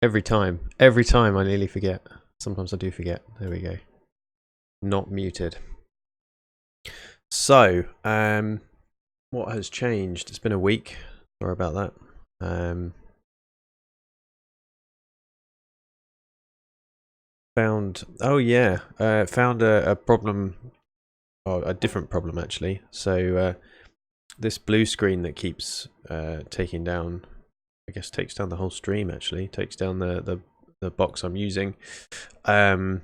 Every time I nearly forget. Sometimes I do forget. There we go. Not muted. So, what has changed? It's been a week. Sorry about that. Found a problem, or a different problem actually. So this blue screen that keeps taking down, I guess takes down the whole stream actually, takes down the box I'm using, and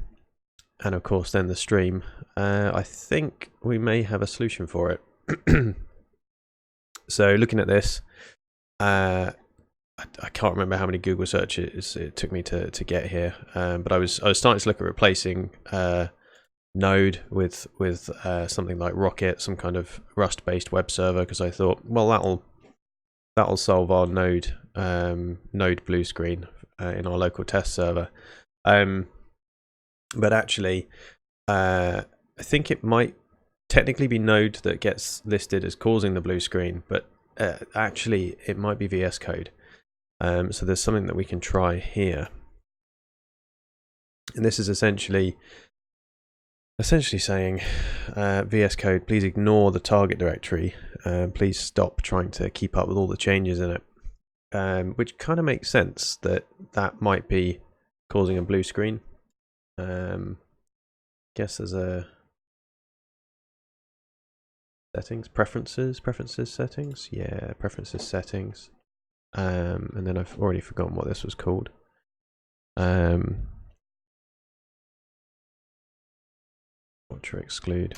of course then the stream. I think we may have a solution for it. So looking at this, I can't remember how many Google searches it took me to get here, but I was starting to look at replacing Node with something like Rocket, some kind of Rust-based web server, because I thought, well, that'll solve our Node blue screen in our local test server. But actually, I think it might technically be Node that gets listed as causing the blue screen, but actually it might be VS Code. So there's something that we can try here, and this is essentially saying, VS Code, please ignore the target directory. Please stop trying to keep up with all the changes in it, which kind of makes sense that might be causing a blue screen. Guess there's a settings, preferences settings. Yeah, preferences settings. And then I've already forgotten what this was called. What to exclude?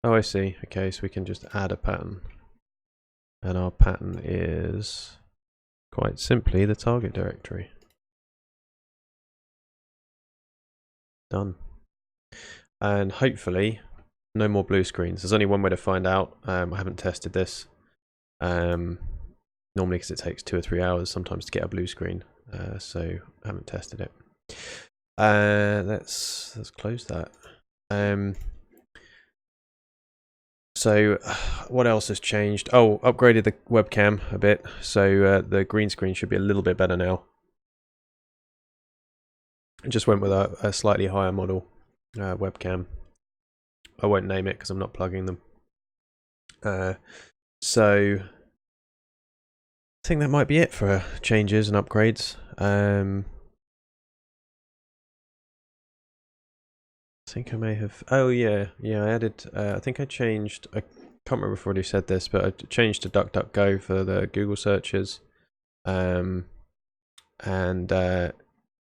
Oh, I see. Okay, so we can just add a pattern, and our pattern is quite simply the target directory. Done. And hopefully no more blue screens. There's only one way to find out. I haven't tested this. Normally, because it takes 2 or 3 hours sometimes to get a blue screen, so I haven't tested it. Let's close that. So what else has changed? Oh, upgraded the webcam a bit, so the green screen should be a little bit better now. I just went with a slightly higher model webcam. I won't name it because I'm not plugging them. So I think that might be it for changes and upgrades. I think I may have. Oh yeah, I added. I think I changed. I can't remember if I already said this, but I changed to DuckDuckGo for the Google searches. And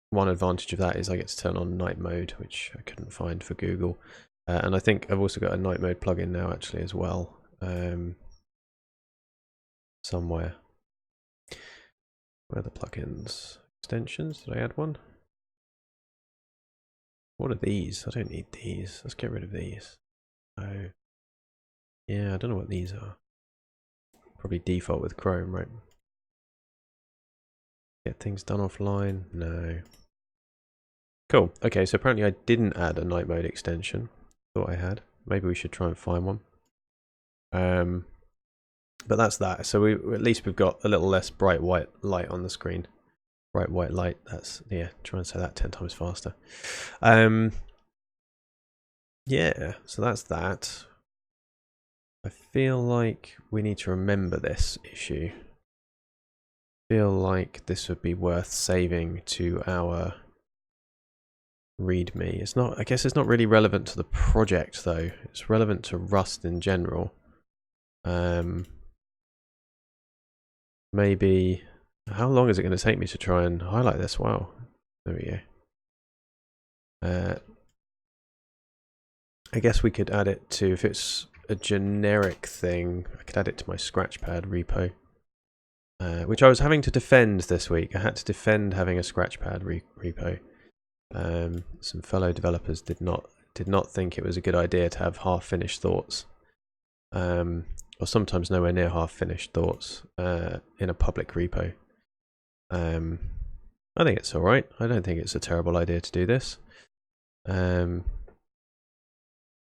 one advantage of that is I get to turn on night mode, which I couldn't find for Google. And I think I've also got a night mode plugin now actually as well. Somewhere. Where are the plugins? Extensions? Did I add one? What are these? I don't need these. Let's get rid of these. Oh. Yeah, I don't know what these are. Probably default with Chrome, right? Get things done offline? No. Cool. Okay, so apparently I didn't add a night mode extension. Thought I had. Maybe we should try and find one. But that's that. So at least we've got a little less bright white light on the screen. Bright white light. That's, yeah, try and say that 10 times faster. Yeah, so that's that. I feel like we need to remember this issue. I feel like this would be worth saving to our README. It's not, I guess it's not really relevant to the project though. It's relevant to Rust in general. Maybe, how long is it going to take me to try and highlight this? Wow, there we go. I guess we could add it to, if it's a generic thing, I could add it to my Scratchpad repo, which I was having to defend this week. I had to defend having a Scratchpad repo. Some fellow developers did not think it was a good idea to have half-finished thoughts, or sometimes nowhere near half-finished thoughts in a public repo. I think it's all right. I don't think it's a terrible idea to do this.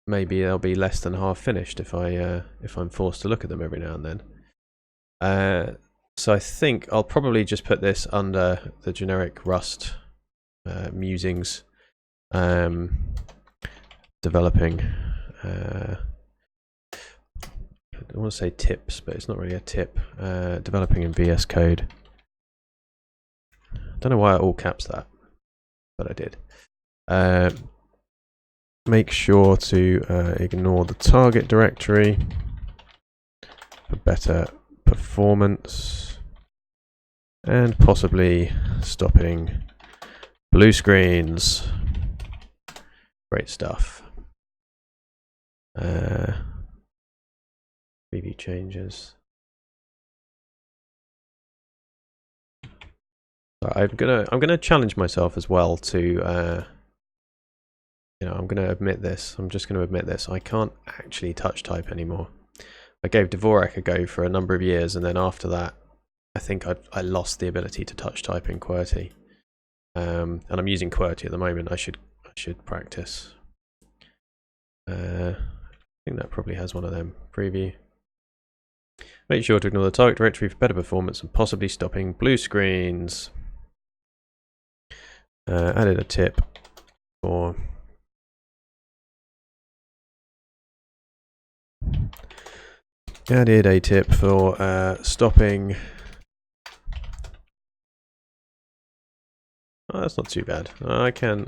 Maybe they'll be less than half finished if I'm forced to look at them every now and then. So I think I'll probably just put this under the generic Rust musings, developing. I want to say tips, but it's not really a tip. Developing in VS Code. Don't know why I all caps that, but I did. Make sure to ignore the target directory for better performance, and possibly stopping blue screens. Great stuff. Preview changes. So I'm gonna challenge myself as well to I'm gonna admit this. I'm just gonna admit this. I can't actually touch type anymore. I gave Dvorak a go for a number of years, and then after that, I think I lost the ability to touch type in QWERTY. And I'm using QWERTY at the moment. I should practice. I think that probably has one of them. Preview. Make sure to ignore the target directory for better performance and possibly stopping blue screens. Added a tip for stopping. Oh, that's not too bad. I can.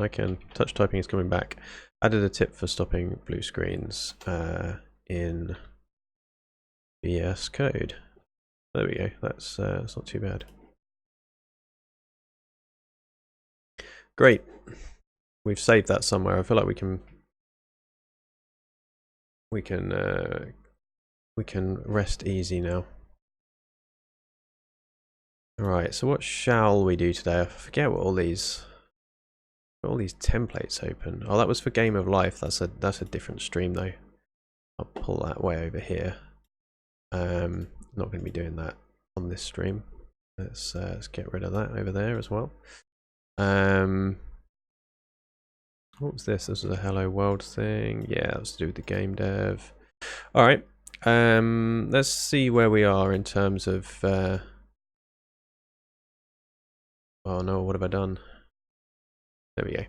Touch typing is coming back. Added a tip for stopping blue screens in VS Code. There we go. That's not too bad. Great. We've saved that somewhere. I feel like we can rest easy now. Alright, so what shall we do today? I forget what all these templates open. Oh, that was for Game of Life. That's a different stream though. I'll pull that way over here. Not going to be doing that on this stream. Let's get rid of that over there as well. What was this? This is a Hello World thing. Yeah, that's to do with the game dev. All right. Let's see where we are in terms of. Oh no! What have I done? There we go.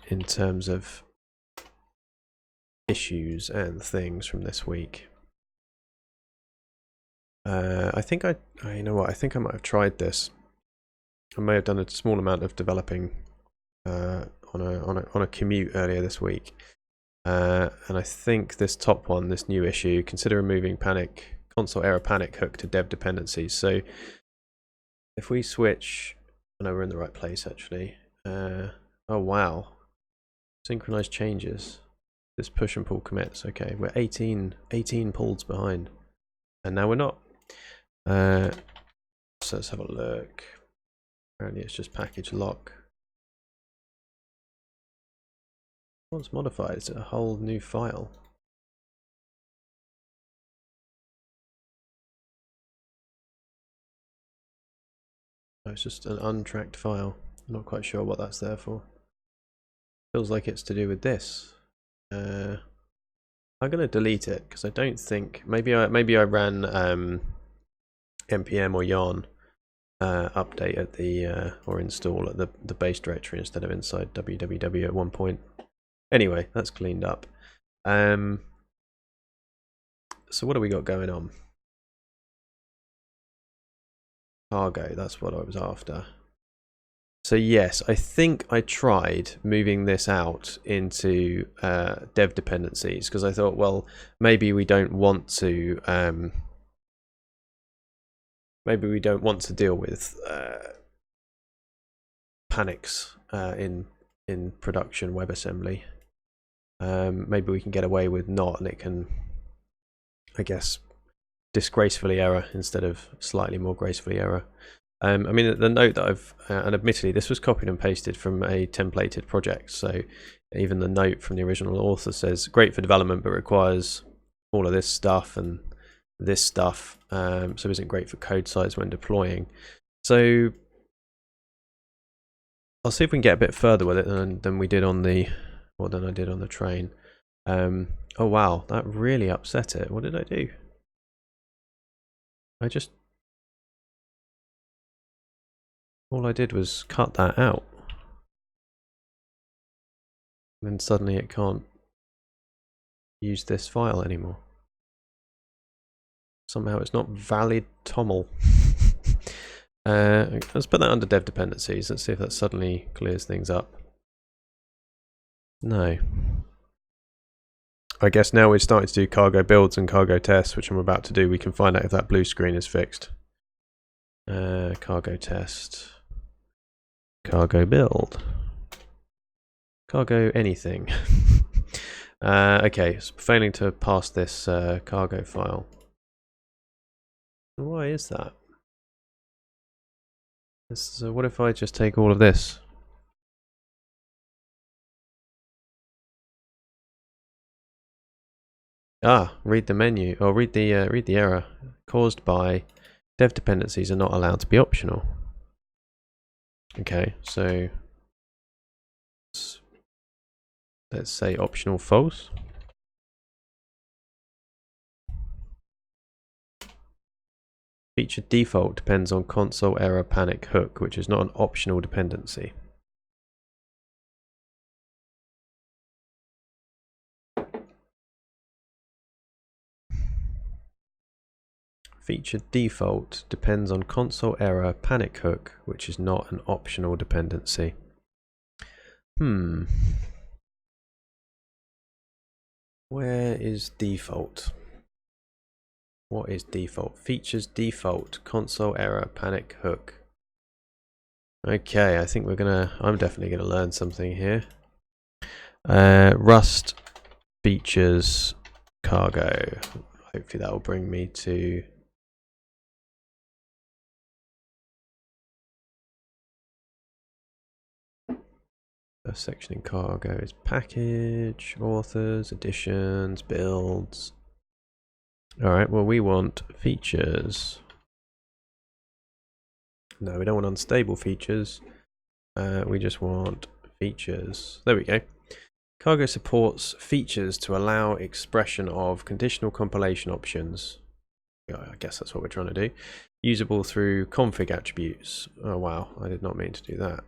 In terms of issues and things from this week. I think you know what? I think I might have tried this. I may have done a small amount of developing on a commute earlier this week, and I think this top one, this new issue, consider removing console error panic hook to dev dependencies. So if we switch, I know we're in the right place actually. Oh wow, synchronized changes. This push and pull commits. Okay, we're 18 pulls behind, and now we're not. So let's have a look. Apparently it's just package lock. Once modified, it's a whole new file. No, it's just an untracked file. I'm not quite sure what that's there for. Feels like it's to do with this. I'm going to delete it because I don't think maybe I ran npm or yarn update at the or install at the base directory instead of inside www at one point. Anyway, that's cleaned up. So what do we got going on? Cargo, that's what I was after. So yes, I think I tried moving this out into dev dependencies because I thought, well, maybe we don't want to deal with panics in production WebAssembly. Maybe we can get away with not, and it can, I guess, disgracefully error instead of slightly more gracefully error. I mean, the note that I've, and admittedly this was copied and pasted from a templated project, so even the note from the original author says great for development but requires all of this stuff and this stuff, so isn't great for code size when deploying. So I'll see if we can get a bit further with it than we did on the, or than I did on the train. Oh wow, that really upset it. What did I do? I just All I did was cut that out. And then suddenly it can't use this file anymore. Somehow it's not valid TOML. Let's put that under dev dependencies. Let's see if that suddenly clears things up. No. I guess now we're starting to do cargo builds and cargo tests, which I'm about to do. We can find out if that blue screen is fixed. Cargo test. Cargo build. Cargo anything. Okay, so failing to pass this cargo file. Why is that? What if I just take all of this? Read the menu, or read the error caused by dev dependencies are not allowed to be optional. Okay, so let's say optional false. Feature default depends on console error panic hook, which is not an optional dependency. Feature default depends on console error panic hook, which is not an optional dependency. Where is default? What is default? Features default, console error panic hook. Okay, I think I'm definitely gonna learn something here. Rust features cargo. Hopefully that will bring me to first section in cargo is package, authors, editions, builds. Alright, well we want features. No, we don't want unstable features. We just want features. There we go. Cargo supports features to allow expression of conditional compilation options. Yeah, I guess that's what we're trying to do. Usable through config attributes. Oh wow, I did not mean to do that.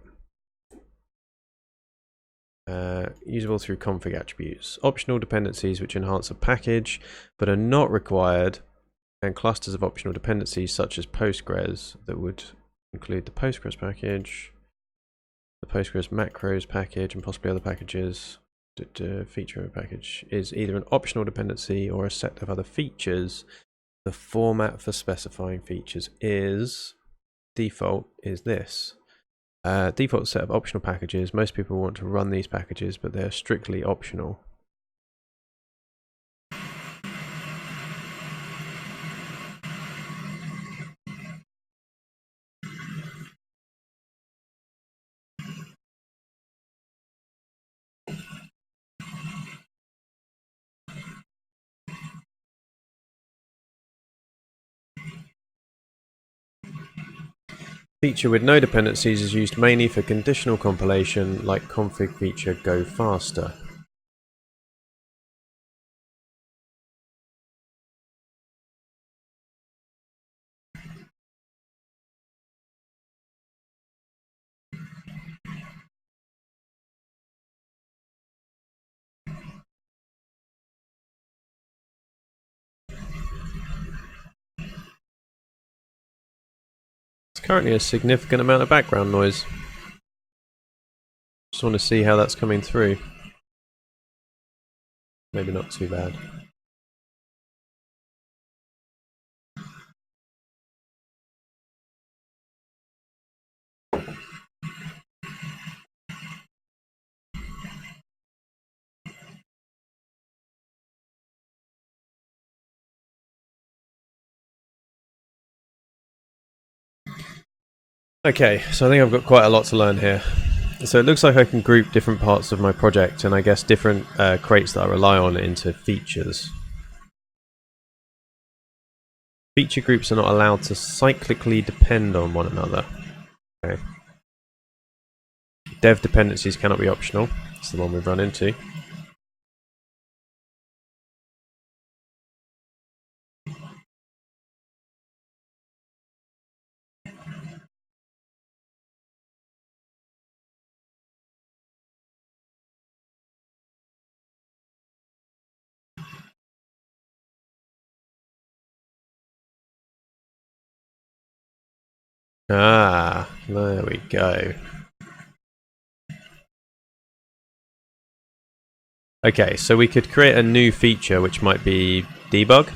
Usable through config attributes. Optional dependencies which enhance a package but are not required, and clusters of optional dependencies such as Postgres that would include the Postgres package, the Postgres macros package, and possibly other packages. Feature package is either an optional dependency or a set of other features. The format for specifying features is default is this. Default set of optional packages. Most people want to run these packages, but they're strictly optional. Feature with no dependencies is used mainly for conditional compilation, like config feature go faster. It's currently a significant amount of background noise. Just want to see how that's coming through. Maybe not too bad. Okay, so I think I've got quite a lot to learn here. So it looks like I can group different parts of my project and I guess different crates that I rely on into features. Feature groups are not allowed to cyclically depend on one another. Okay. Dev dependencies cannot be optional. It's the one we've run into. Ah, there we go. Okay, so we could create a new feature which might be debug.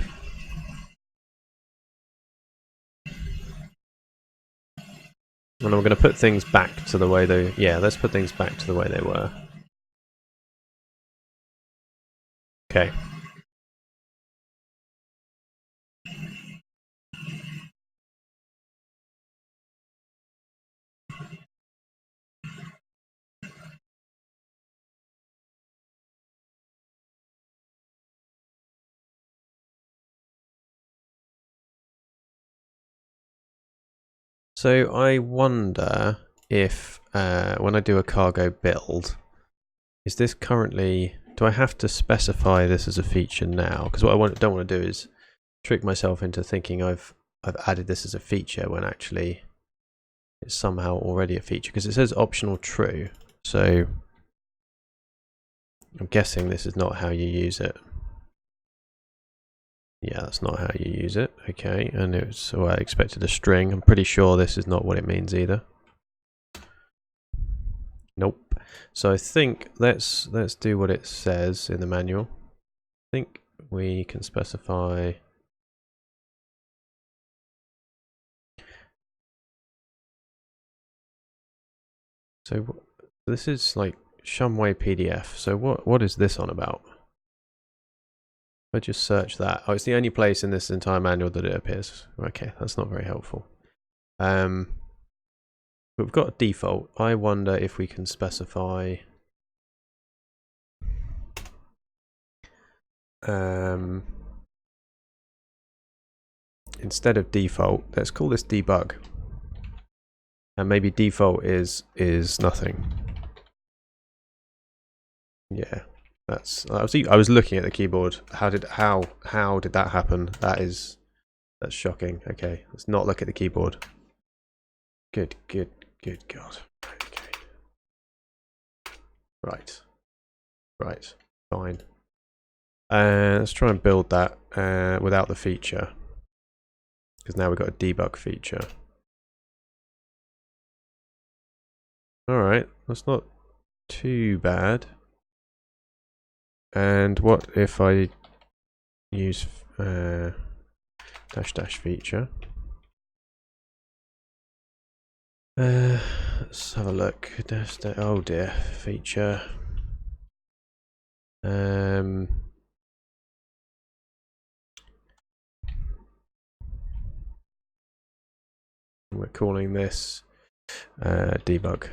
And I'm going to put things back to the way they... Yeah, let's put things back to the way they were. Okay. So I wonder if when I do a cargo build, is this currently... Do I have to specify this as a feature now? Because what I don't want to do is trick myself into thinking I've added this as a feature when actually it's somehow already a feature, because it says optional true. So I'm guessing this is not how you use it. Yeah, that's not how you use it. Okay, and it was, so I expected a string. I'm pretty sure this is not what it means either. Nope. So I think let's do what it says in the manual. I think we can specify. So this is like Shumway PDF. So what is this on about? If I just search that. Oh, it's the only place in this entire manual that it appears. Okay, that's not very helpful. But we've got a default. I wonder if we can specify instead of default, let's call this debug. And maybe default is nothing. Yeah. I was looking at the keyboard. How did that happen? That's shocking. Okay, let's not look at the keyboard. Good God. Okay. Right. Fine. Let's try and build that without the feature, because now we've got a debug feature. Alright, that's not too bad. And what if I use dash feature? Let's have a look. Oh dear, feature. We're calling this debug.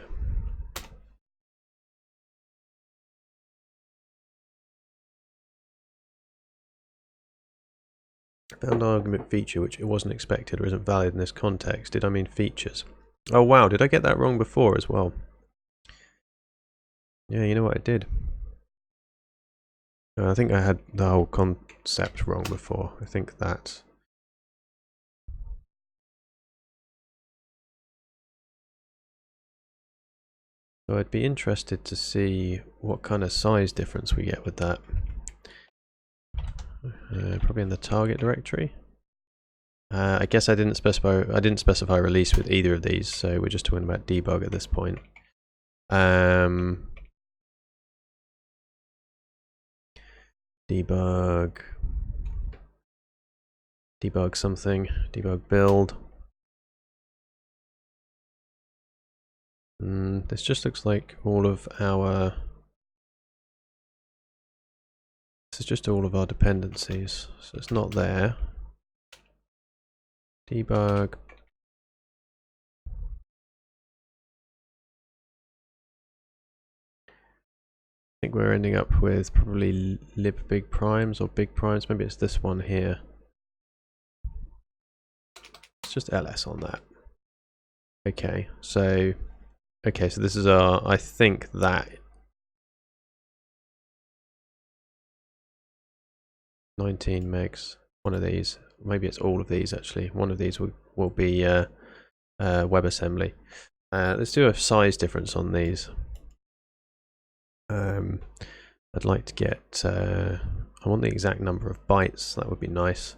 Found argument feature which it wasn't expected or isn't valid in this context. Did I mean features? Oh wow, did I get that wrong before as well? Yeah, you know what I did? I think I had the whole concept wrong before. I think that. So I'd be interested to see what kind of size difference we get with that. Probably in the target directory. I guess I didn't specify release with either of these, so we're just talking about debug at this point. Debug something, debug build. This just looks like all of our... This is just all of our dependencies, so it's not there. Debug. I think we're ending up with probably lib big primes or big primes. Maybe it's this one here. It's just ls on that. Okay, so this is our, I think that 19 megs. One of these, maybe it's all of these actually. One of these will be WebAssembly. Let's do a size difference on these. I'd like to get. I want the exact number of bytes. That would be nice.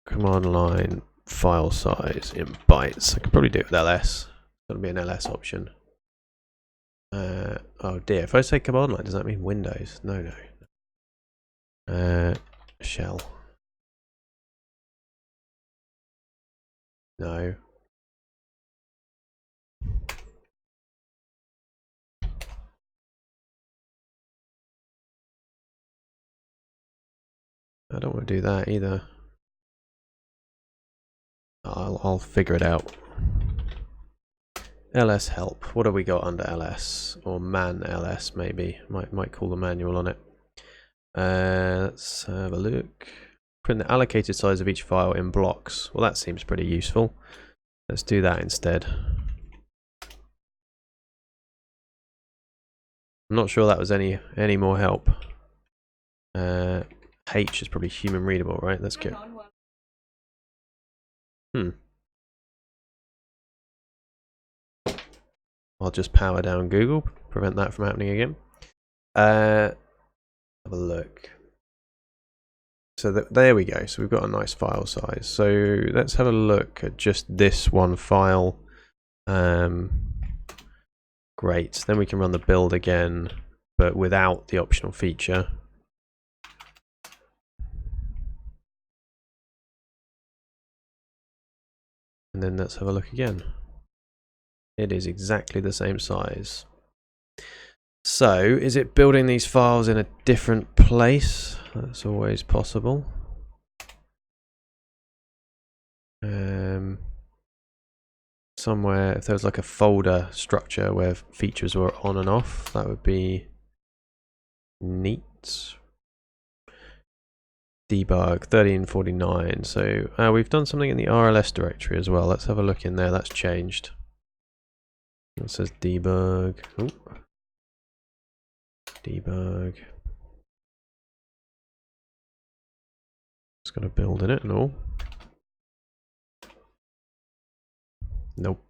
command line file size in bytes. I could probably do it with ls. That'll be an ls option. Oh dear, if I say command line, does that mean Windows? No, no. Shell. No. I don't want to do that either. I'll figure it out. ls help. What have we got under ls? Or man ls maybe. Might call the manual on it. Let's have a look. Print the allocated size of each file in blocks. Well, that seems pretty useful. Let's do that instead. I'm not sure that was any more help. H is probably human readable, right? Let's go. I'll just power down Google, prevent that from happening again. Have a look. So there we go. So we've got a nice file size. So let's have a look at just this one file. Great. Then we can run the build again, but without the optional feature. And then let's have a look again. It is exactly the same size. So, is it building these files in a different place? That's always possible. Somewhere, if there was like a folder structure where features were on and off, that would be neat. Debug 1349. So we've done something in the RLS directory as well. Let's have a look in there. That's changed. It says debug. Ooh. Debug. It's got a build in it and all. Nope.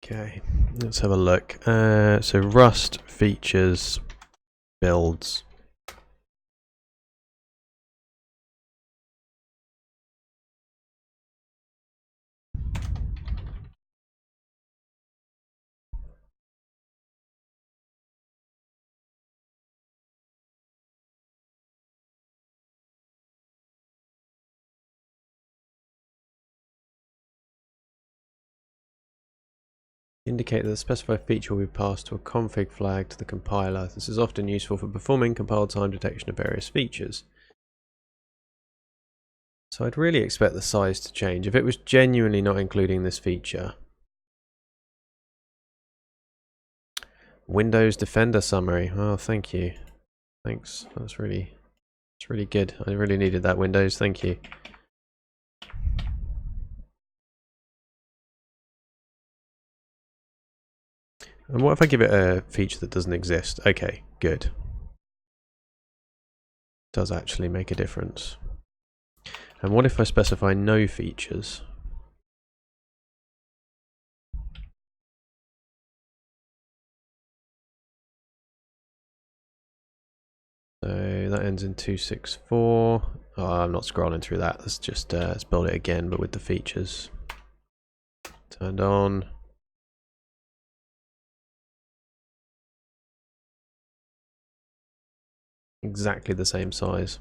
Okay, let's have a look. So Rust features builds. Indicate that the specified feature will be passed to a config flag to the compiler. This is often useful for performing compile time detection of various features. So I'd really expect the size to change if it was genuinely not including this feature. Windows Defender summary. Oh, thank you. Thanks. That's really good. I really needed that, Windows. Thank you. And what if I give it a feature that doesn't exist? Okay, good. Does actually make a difference. And what if I specify no features? So that ends in 264. Oh, I'm not scrolling through that. Let's just let's build it again, but with the features turned on. Exactly the same size.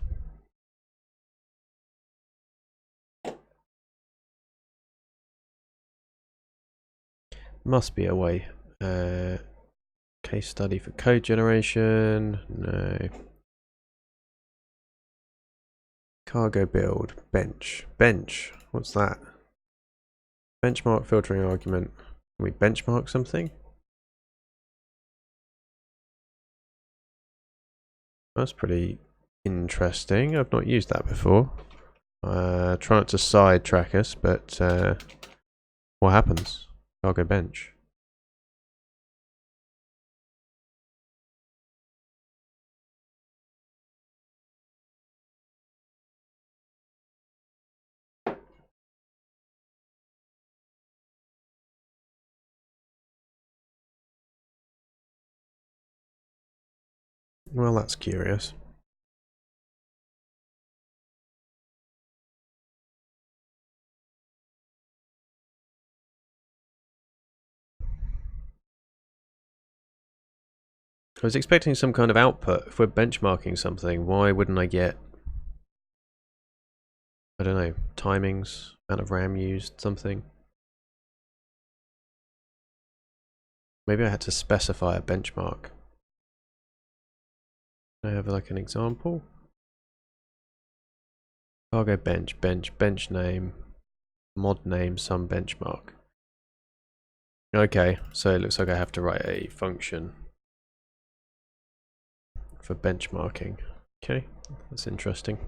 Must be a way. Case study for code generation. No. Cargo build. Bench. Bench. What's that? Benchmark filtering argument. Can we benchmark something? That's pretty interesting. I've not used that before. Try not to sidetrack us, but what happens? Cargo bench. Well, that's curious. I was expecting some kind of output. If we're benchmarking something, why wouldn't I get, I don't know, timings, amount of RAM used, something? Maybe I had to specify a benchmark. Can I have like an example? Cargo bench name, mod name, some benchmark. Okay, so it looks like I have to write a function for benchmarking. Okay, that's interesting.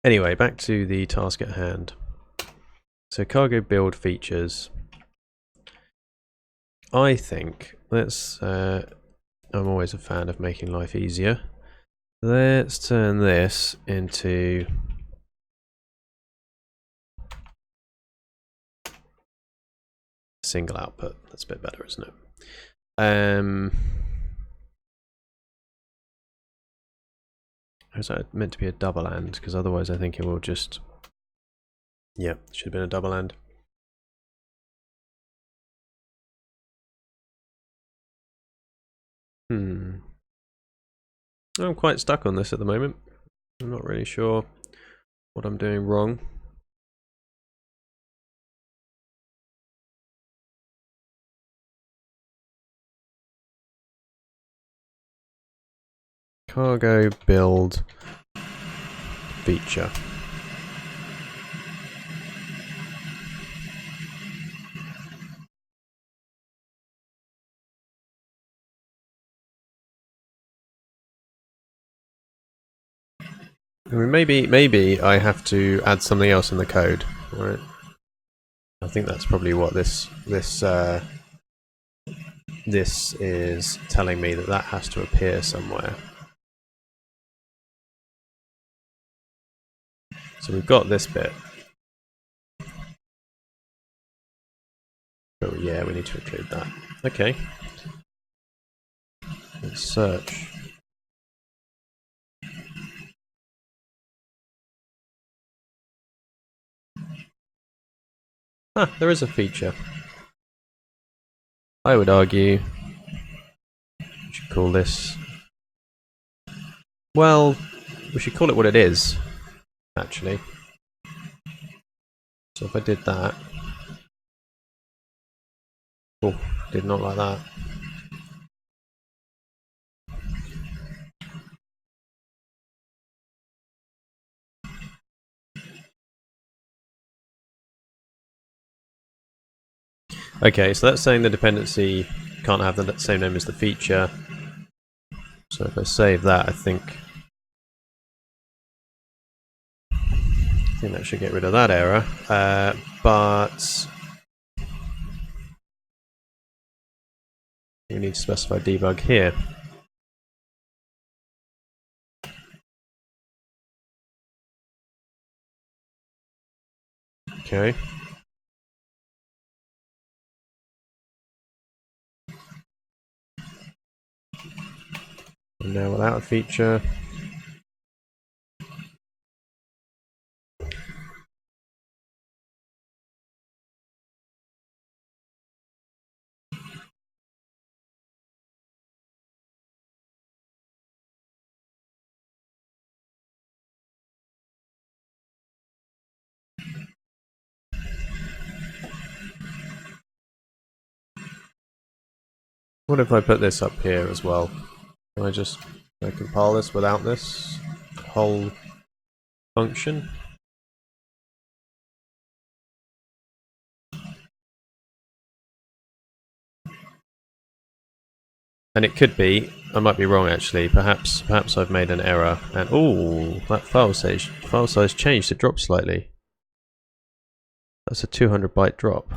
Anyway, back to the task at hand. So cargo build features. I think let's, I'm always a fan of making life easier. Let's turn this into single output. That's a bit better, isn't it? Is that meant to be a double and? Because otherwise I think it will just... Yeah, should have been a double and. I'm quite stuck on this at the moment. I'm not really sure what I'm doing wrong. Cargo build feature. I mean, maybe I have to add something else in the code, right? I think that's probably what this is telling me, that has to appear somewhere. So we've got this bit. Oh yeah, we need to include that. Okay. Let's search. Ah, there is a feature. I would argue we should call this... Well, we should call it what it is, actually. So if I did that... Oh, did not like that. Okay, so that's saying the dependency can't have the same name as the feature. So if I save that, I think that should get rid of that error. But we need to specify debug here. Okay. And now without a feature. What if I put this up here as well? Can I just compile this without this whole function? And it could be, I might be wrong actually, perhaps I've made an error, and oh, that file size changed, it dropped slightly. That's a 200 byte drop.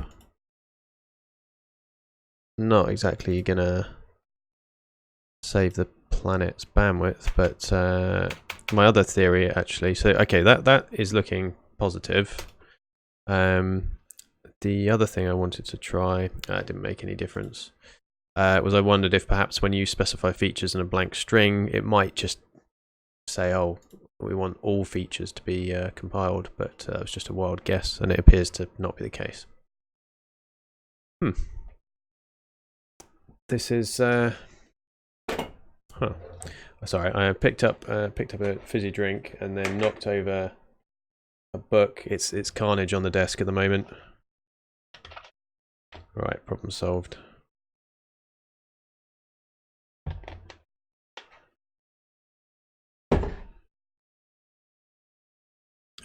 Not exactly gonna save the planet's bandwidth, but my other theory actually, so okay, that is looking positive. The other thing I wanted to try, didn't make any difference. was I wondered if perhaps when you specify features in a blank string, it might just say, oh, we want all features to be compiled, but it was just a wild guess, and it appears to not be the case. This is sorry, I picked up a fizzy drink and then knocked over a book. It's carnage on the desk at the moment. Right, problem solved.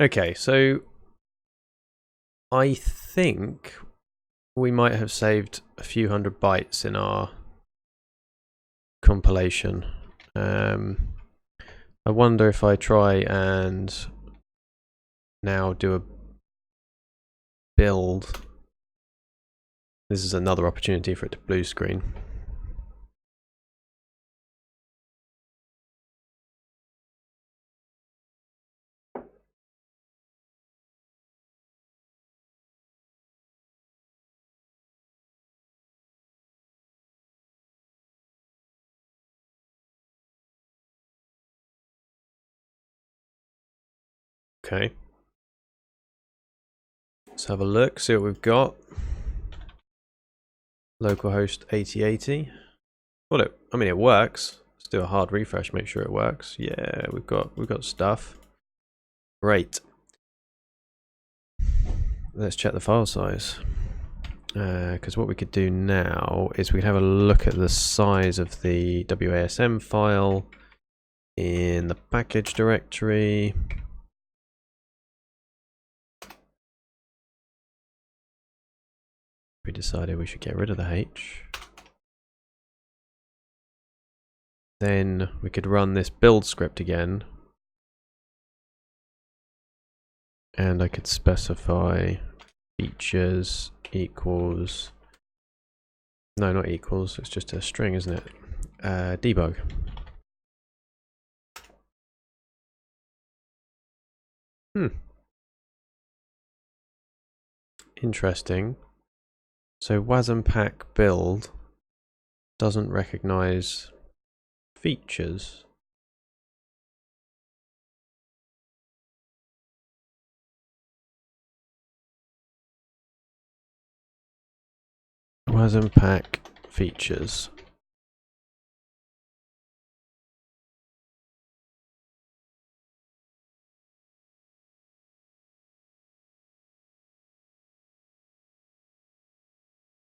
Okay, so I think we might have saved a few hundred bytes in our compilation. I wonder if I try and now do a build. This is another opportunity for it to blue screen. Okay. Let's have a look, see what we've got. Localhost 8080. Well, I mean, it works. Let's do a hard refresh, make sure it works. Yeah, we've got stuff. Great. Let's check the file size. Because what we could do now is we could have a look at the size of the WASM file in the package directory. We decided we should get rid of the H. Then we could run this build script again. And I could specify features equals, no, not equals, it's just a string, isn't it? Debug. Interesting. So wasmpack build doesn't recognize features. Wasmpack features.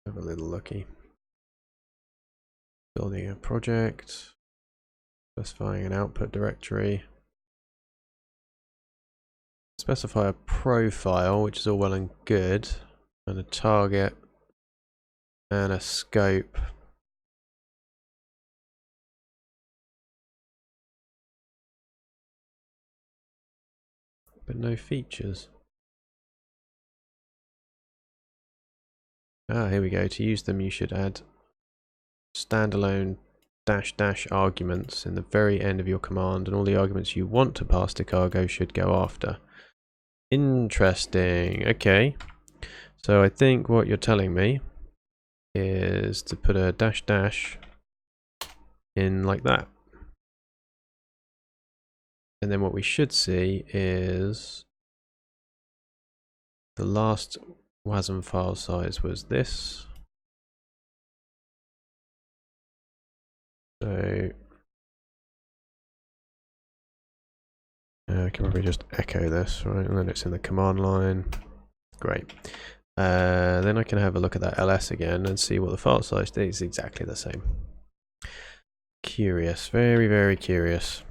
Have a little looky. Building a project, specifying an output directory. Specify a profile, which is all well and good, and a target, and a scope. But no features. Ah, here we go. To use them, you should add standalone -- arguments in the very end of your command, and all the arguments you want to pass to cargo should go after. Interesting. Okay. So I think what you're telling me is to put a -- in like that. And then what we should see is the last WASM file size was this. So I can probably just echo this, right? And then it's in the command line. Great. Then I can have a look at that ls again and see what the file size is. Exactly the same. Curious. Very, very curious.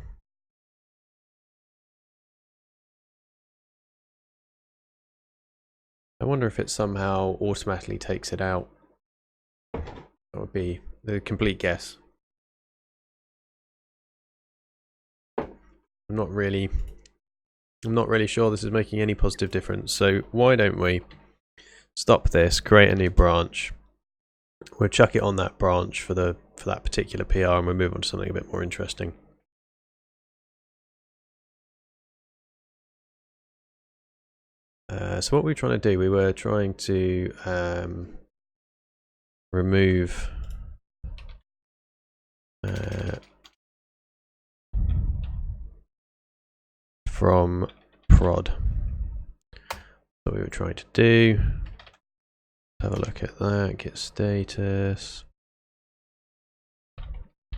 I wonder if it somehow automatically takes it out. That would be the complete guess. I'm not really sure this is making any positive difference. So why don't we stop this, create a new branch. We'll chuck it on that branch for that particular PR, and we'll move on to something a bit more interesting. So what we were trying to do, we were trying to remove from prod. What we were trying to do. Have a look at that, git status.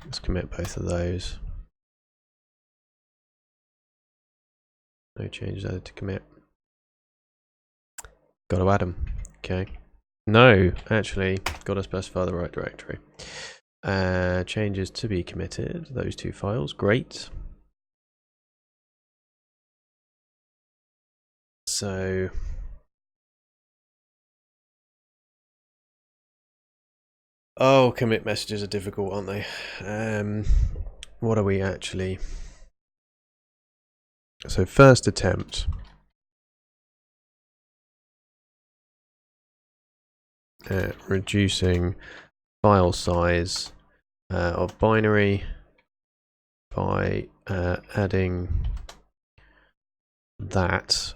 Let's commit both of those. No changes added to commit. Got to add them. Okay. No, actually, got to specify the right directory. Changes to be committed. Those two files. Great. So oh, commit messages are difficult, aren't they? What are we actually? So first attempt. At reducing file size of binary by adding that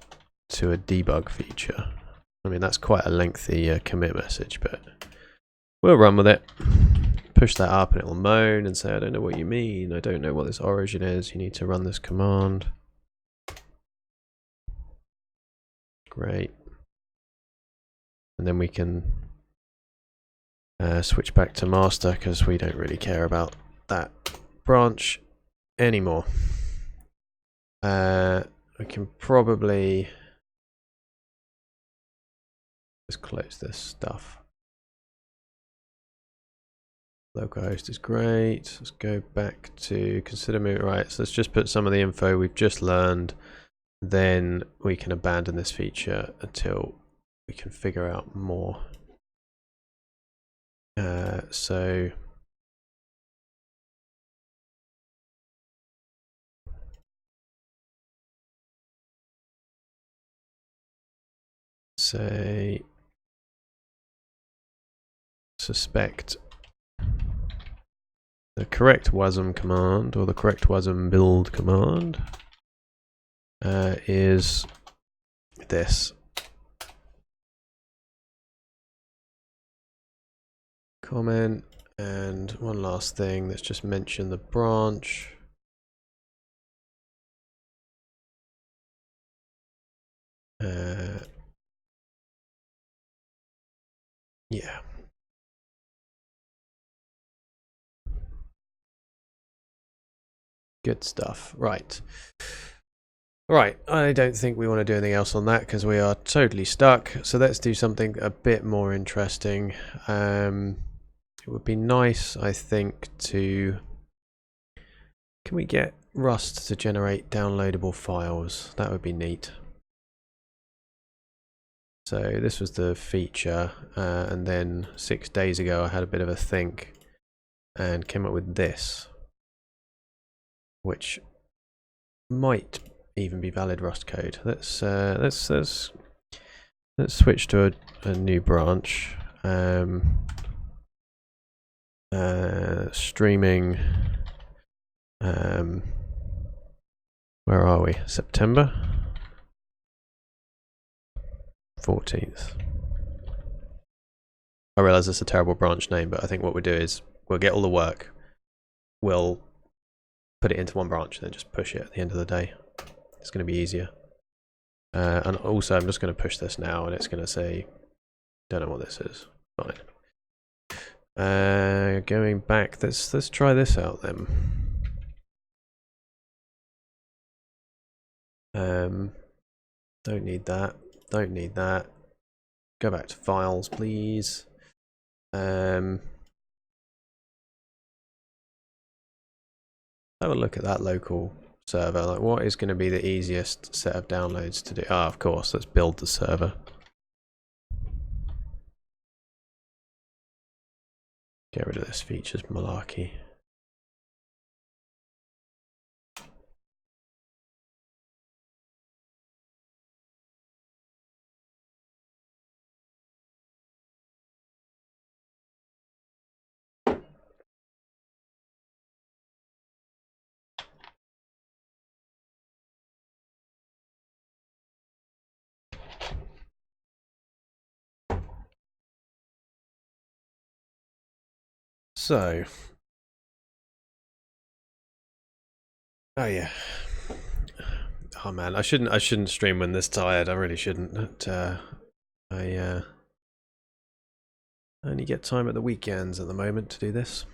to a debug feature. I mean, that's quite a lengthy commit message, but we'll run with it. Push that up and it'll moan and say, I don't know what you mean. I don't know what this origin is. You need to run this command. Great. And then we can switch back to master because we don't really care about that branch anymore. We can probably just close this stuff. Localhost is great. Let's go back to consider move. Right, so let's just put some of the info we've just learned. Then we can abandon this feature until we can figure out more. So say suspect the correct wasm command or the correct wasm build command is this. Comment, and one last thing, let's just mention the branch. Yeah. Good stuff. Right. Right, I don't think we want to do anything else on that because we are totally stuck. So let's do something a bit more interesting. It would be nice, I think, to... Can we get Rust to generate downloadable files? That would be neat. So this was the feature, and then 6 days ago I had a bit of a think and came up with this, which might even be valid Rust code. Let's switch to a new branch. Streaming. Where are we? September 14th. I realise it's a terrible branch name, but I think what we'll do is we'll get all the work, we'll put it into one branch, and then just push it at the end of the day. It's going to be easier. And also, I'm just going to push this now, and it's going to say, don't know what this is. Fine. Going back, let's try this out then. Don't need that. Don't need that. Go back to files, please. Have a look at that local server. Like, what is going to be the easiest set of downloads to do? Ah, of course. Let's build the server. Get rid of this features malarkey. So, oh yeah, Oh man, I shouldn't stream when this tired. I really shouldn't. But, I only get time at the weekends at the moment to do this.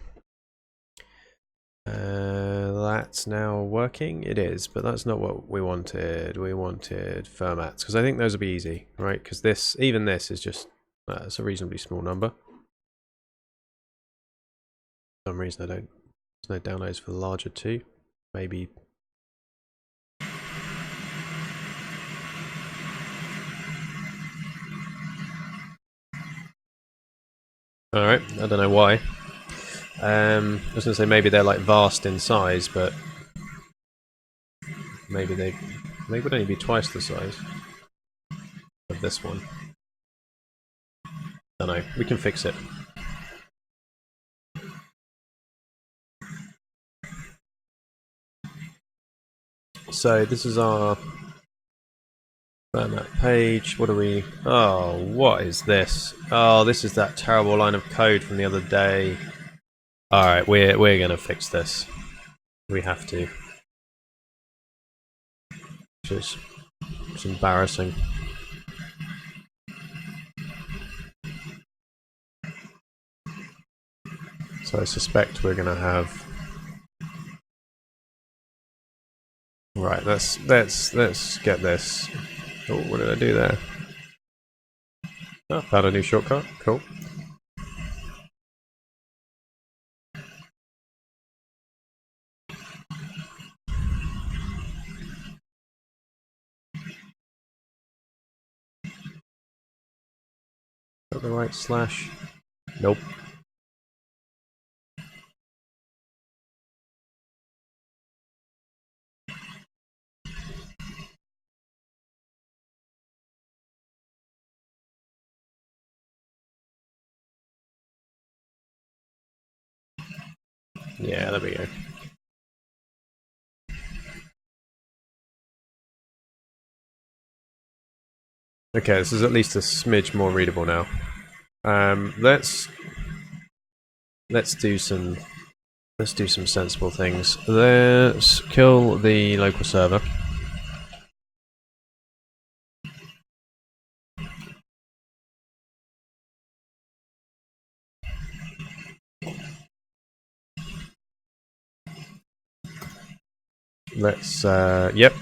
That's now working. It is, but that's not what we wanted. We wanted Fermats because I think those will be easy, right? Because this, even this, is just it's a reasonably small number. For some reason, there's no downloads for the larger two. Maybe. All right, I don't know why. I was gonna say maybe they're like vast in size, but maybe they would only be twice the size of this one. Don't know. We can fix it. So this is our Fermat page. What are we? Oh, what is this? Oh, this is that terrible line of code from the other day. All right, we're gonna fix this. We have to. It's embarrassing. So I suspect we're gonna have. Right, let's get this. Oh, what did I do there? Oh, found a new shortcut. Cool. Got the right slash. Nope. Yeah, there we go. Okay, this is at least a smidge more readable now. Let's do some sensible things. Let's kill the local server. Let's yep.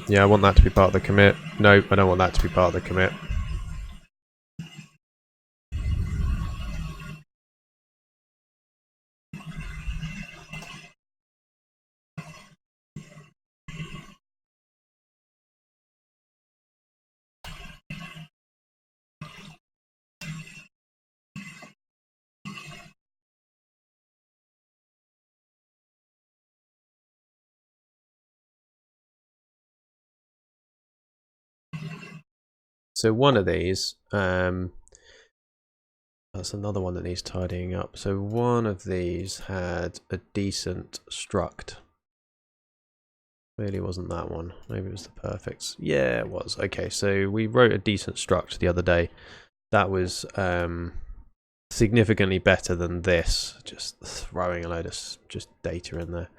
Yeah, I want that to be part of the commit. No, I don't want that to be part of the commit. So one of these, that's another one that needs tidying up. So one of these had a decent struct. Really wasn't that one. Maybe it was the perfects. Yeah, it was. Okay, so we wrote a decent struct the other day. That was significantly better than this. Just throwing a load of just data in there.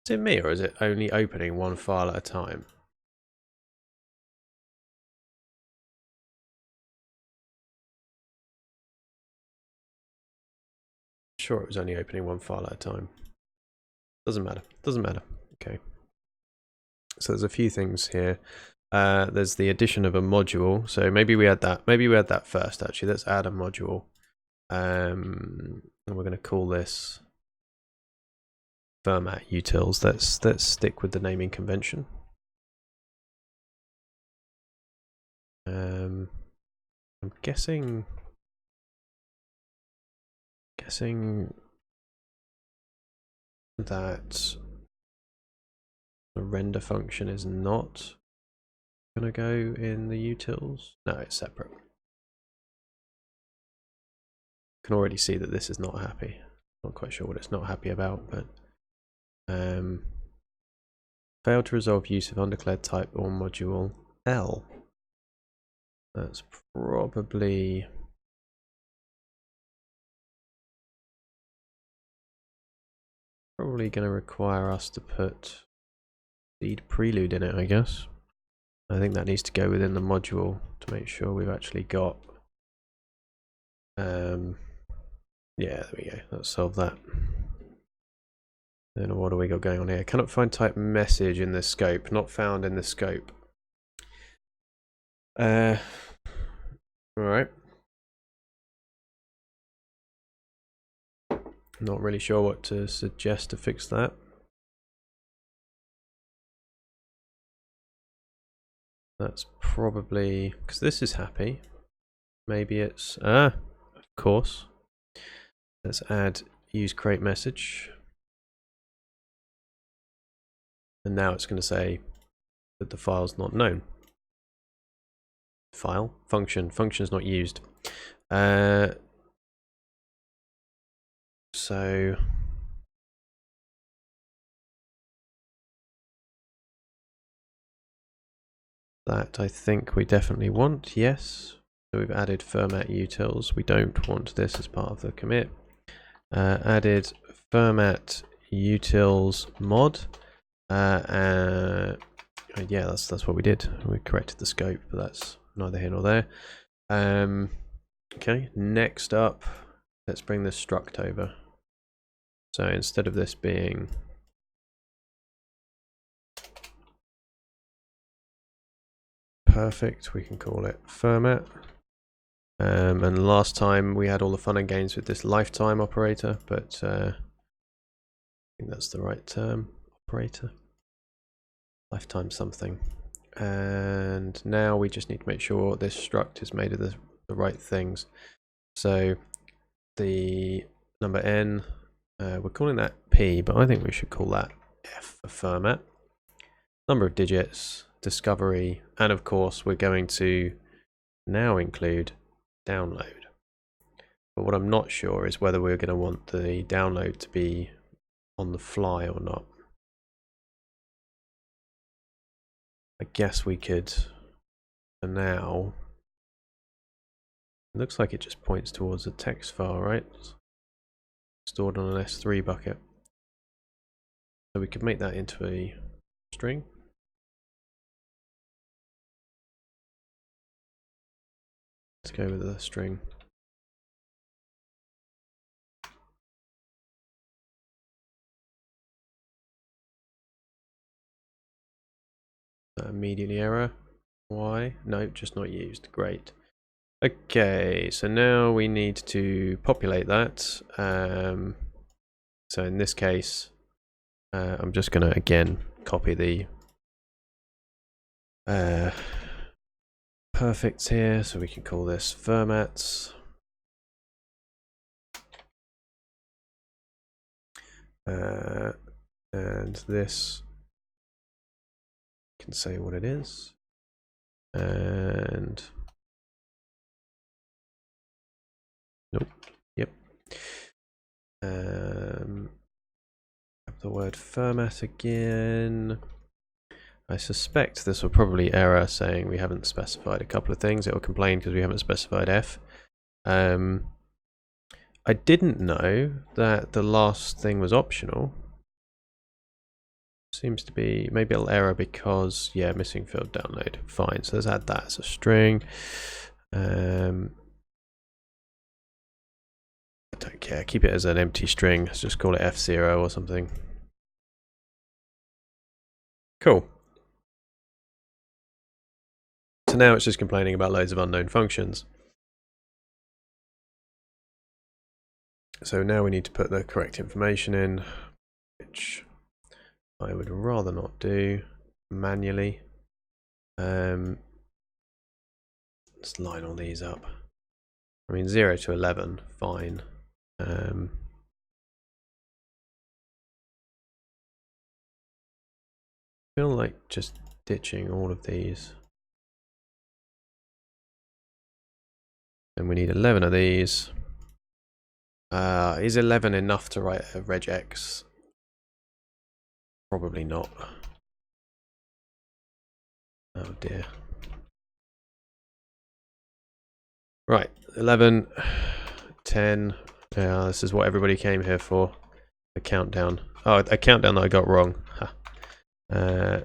Is it me or is it only opening one file at a time? Sure, it was only opening one file at a time. Doesn't matter. Doesn't matter. Okay. So there's a few things here. There's the addition of a module. So maybe we had that. Maybe we had that first. Actually, let's add a module. And we're going to call this Fermat utils. Let's stick with the naming convention. I'm guessing that the render function is not going to go in the utils. No, it's separate. Can already see that this is not happy. Not quite sure what it's not happy about, but failed to resolve use of undeclared type or module L. That's probably probably going to require us to put seed prelude in it, I guess. I think that needs to go within the module to make sure we've actually got yeah, there we go. Let's solve that. Then what do we got going on here? Cannot find type message in this scope. Not found in the scope. Alright. Not really sure what to suggest to fix that. That's probably because this is happy. Maybe it's of course. Let's add use create message. And now it's going to say that the file's not known. File, function's not used. So that I think we definitely want, yes. So we've added Fermat utils. We don't want this as part of the commit. Added Fermat utils mod. Yeah, that's what we did. We corrected the scope, but that's neither here nor there. Okay, next up, let's bring this struct over. So instead of this being perfect, we can call it Fermat. And last time we had all the fun and games with this lifetime operator, but I think that's the right term, operator. Lifetime something. And now we just need to make sure this struct is made of the right things. So the number n, we're calling that p, but I think we should call that f for Fermat. Number of digits, discovery, and of course we're going to now include download. But what I'm not sure is whether we're going to want the download to be on the fly or not. I guess we could, for now, it looks like it just points towards a text file, right? Stored on an S3 bucket. So we could make that into a string. Let's go with the string. Immediately error. Why? No, just not used. Great. Okay, so now we need to populate that. So in this case, I'm just going to again copy the perfects here, so we can call this Fermats. And this can say what it is. And nope. Yep. Have the word Fermat again. I suspect this will probably error saying we haven't specified a couple of things. It will complain because we haven't specified f. I didn't know that the last thing was optional. Seems to be, maybe it'll error because, yeah, missing field download. Fine, so let's add that as a string. I don't care, keep it as an empty string. Let's just call it F0 or something. Cool. So now it's just complaining about loads of unknown functions. So now we need to put the correct information in, which I would rather not do manually. Let's line all these up. I mean, 0 to 11, fine. I feel like just ditching all of these. And we need 11 of these. Is 11 enough to write a regex? Probably not. Oh dear. Right, 11, 10. Yeah, this is what everybody came here for. The countdown. Oh, a countdown that I got wrong. Huh.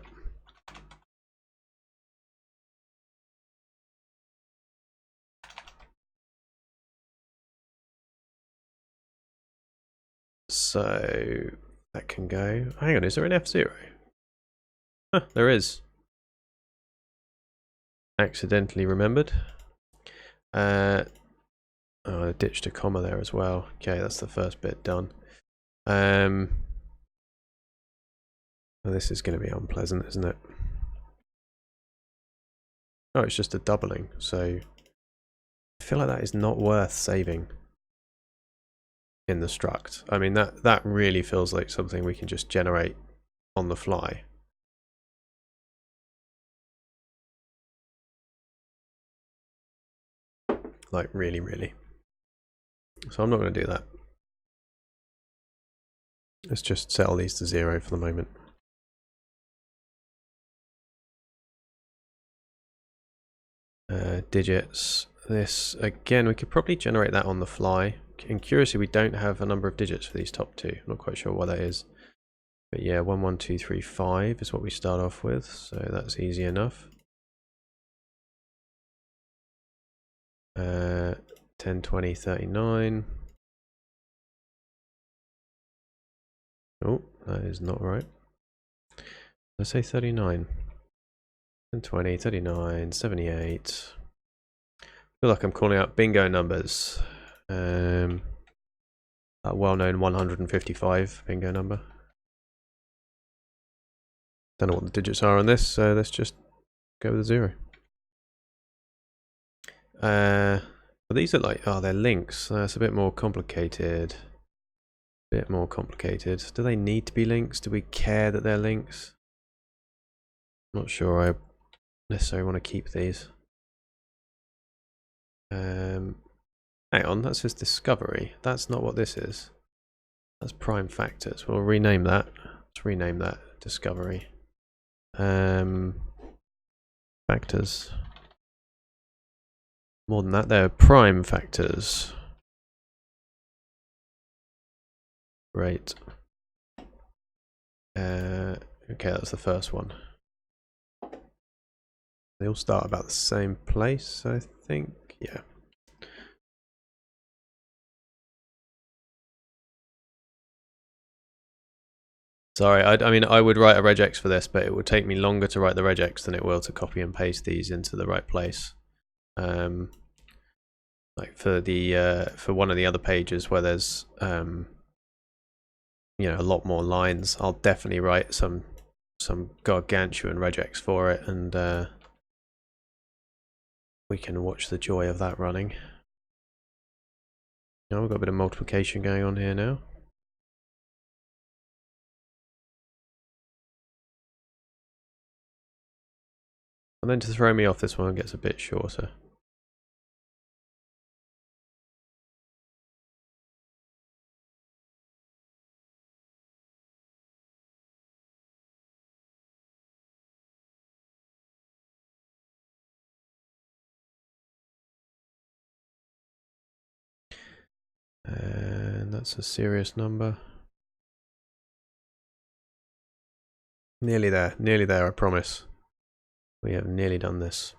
So that can go. Hang on, is there an F0? Huh, there is. Accidentally remembered. Oh, I ditched a comma there as well. Okay, that's the first bit done. Well, this is going to be unpleasant, isn't it? Oh, it's just a doubling, so I feel like that is not worth saving in the struct. I mean, that really feels like something we can just generate on the fly. Like, really, really. So I'm not going to do that. Let's just set all these to 0 for the moment. Digits. This, again, we could probably generate that on the fly. And curiously, we don't have a number of digits for these top two. I'm not quite sure why that is. But yeah, 1, 1, 2, 3, 5 is what we start off with. So that's easy enough. 10, 20, 39. Oh, that is not right. Let's say 39. 10, 20, 39, 78. I feel like I'm calling out bingo numbers. That well-known 155 bingo number. Don't know what the digits are on this, so let's just go with a 0. Well, these are like, oh, they're links. That's a bit more complicated. Bit more complicated. Do they need to be links? Do we care that they're links? Not sure I necessarily want to keep these. Hang on, that says discovery. That's not what this is. That's prime factors. We'll rename that. Let's rename that discovery. Factors. More than that, they're prime factors. Great. Okay, that's the first one. They all start about the same place, I think. Yeah. Sorry, I mean, I would write a regex for this, but it would take me longer to write the regex than it will to copy and paste these into the right place. Like for the for one of the other pages where there's you know, a lot more lines, I'll definitely write some gargantuan regex for it, and we can watch the joy of that running. Now we've got a bit of multiplication going on here now. And then to throw me off, this one gets a bit shorter. And that's a serious number. Nearly there, I promise. We have nearly done this.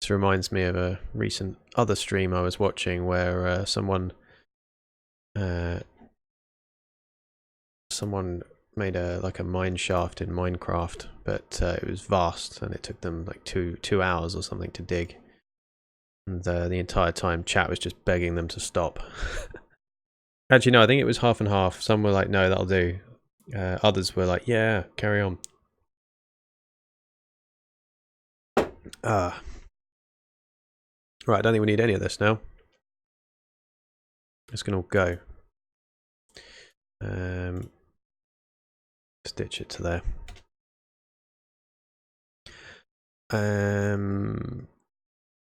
This reminds me of a recent other stream I was watching where someone made a mine shaft in Minecraft, but it was vast and it took them like two hours or something to dig. And the entire time chat was just begging them to stop. Actually, no, I think it was half and half. Some were like, no, that'll do. Others were like, yeah, carry on. Right, I don't think we need any of this now. It's going to all go. Stitch it to there.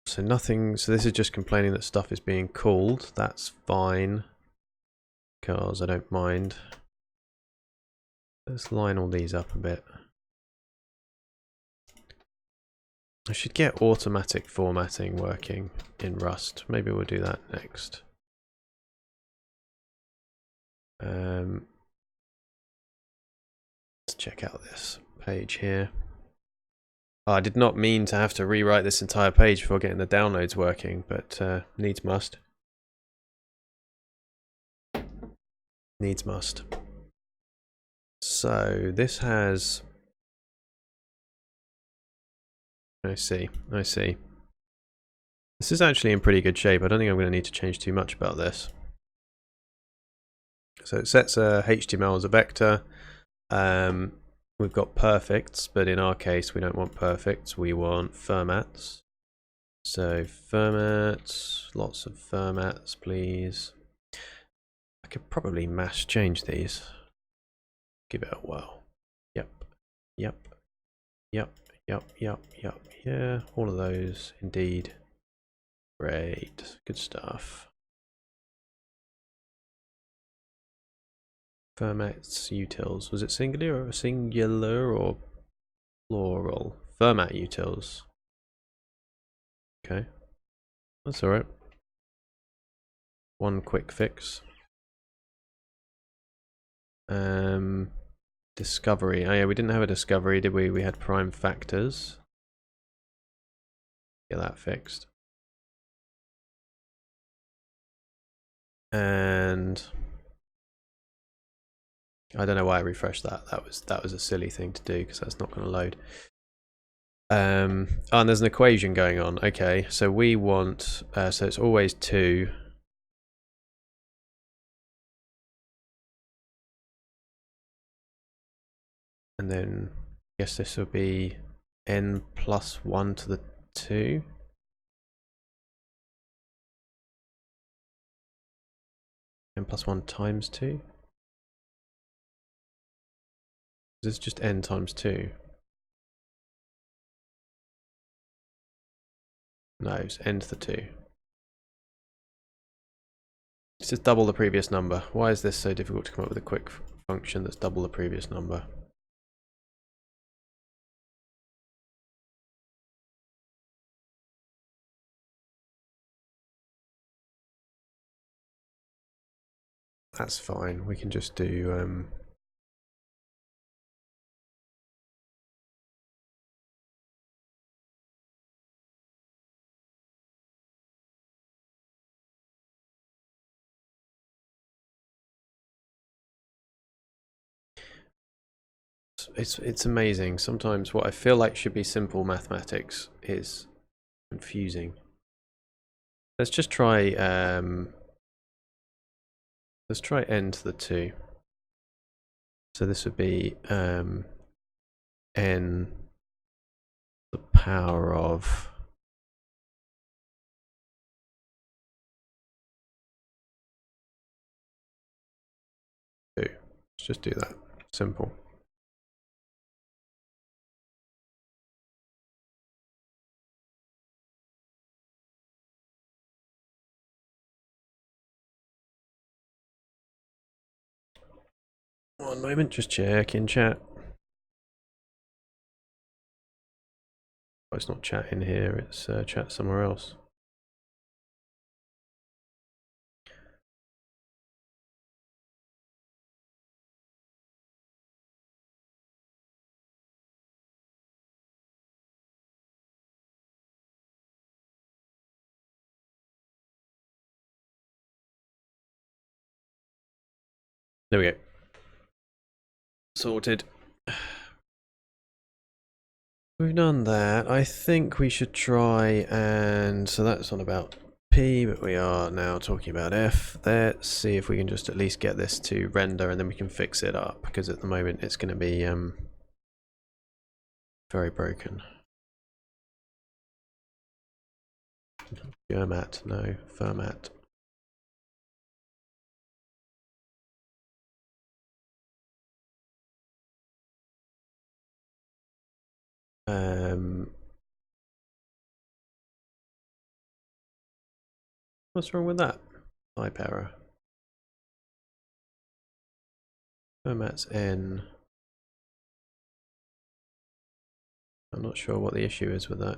So nothing, so this is just complaining that stuff is being called. That's fine, because I don't mind. Let's line all these up a bit. I should get automatic formatting working in Rust. Maybe we'll do that next. Let's check out this page here. Oh, I did not mean to have to rewrite this entire page before getting the downloads working, but needs must. Needs must. So this has... I see. This is actually in pretty good shape. I don't think I'm going to need to change too much about this. So it sets a HTML as a vector. We've got perfects, but in our case we don't want perfects, we want fermats. So fermats, lots of fermats please. I could probably mass change these. Give it a whirl. Yep. Yeah, all of those indeed. Great, good stuff. Fermats utils. Was it singular or plural? Fermat utils. Okay, that's all right. One quick fix. Discovery. Oh yeah, we didn't have a discovery, did we? We had prime factors. Get that fixed. And I don't know why I refreshed that. That was a silly thing to do because that's not going to load. Oh, and there's an equation going on. Okay, so we want so it's always 2. And then I guess this will be n plus 1 to the 2. N plus 1 times 2. This is just n times 2. No, it's n to the 2. This is double the previous number. Why is this so difficult to come up with a quick function that's double the previous number? That's fine. We can just do it's amazing. Sometimes what I feel like should be simple mathematics is confusing. Let's just try let's try n to the 2. So this would be n the power of 2. Let's just do that. Simple. One moment, just check in chat. Oh, it's not chat in here, it's chat somewhere else. There we go. Sorted. We've done that. I think we should try and... So that's on about P, but we are now talking about F. Let's see if we can just at least get this to render and then we can fix it up, because at the moment it's going to be very broken. Fermat, no, Fermat. What's wrong with that? Type error. Fermat's N. I'm not sure what the issue is with that.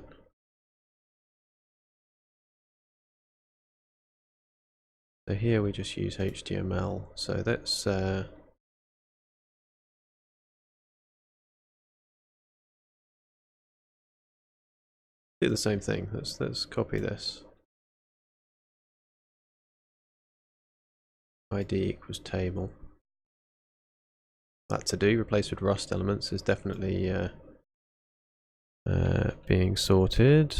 So here we just use HTML. So let's do the same thing. Let's copy this. ID equals table. That to do, replace with Rust elements, is definitely being sorted.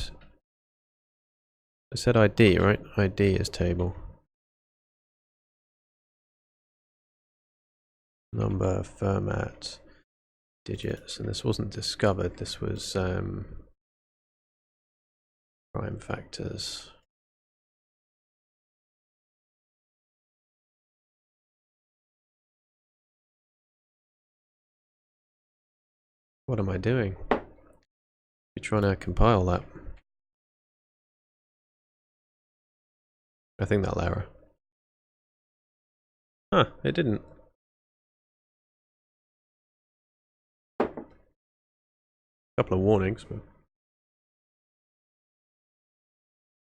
I said ID, right? ID is table. Number, Fermat, digits, and this wasn't discovered, this was prime factors. What am I doing? You're trying to compile that. I think that'll error. Huh, it didn't. Couple of warnings, but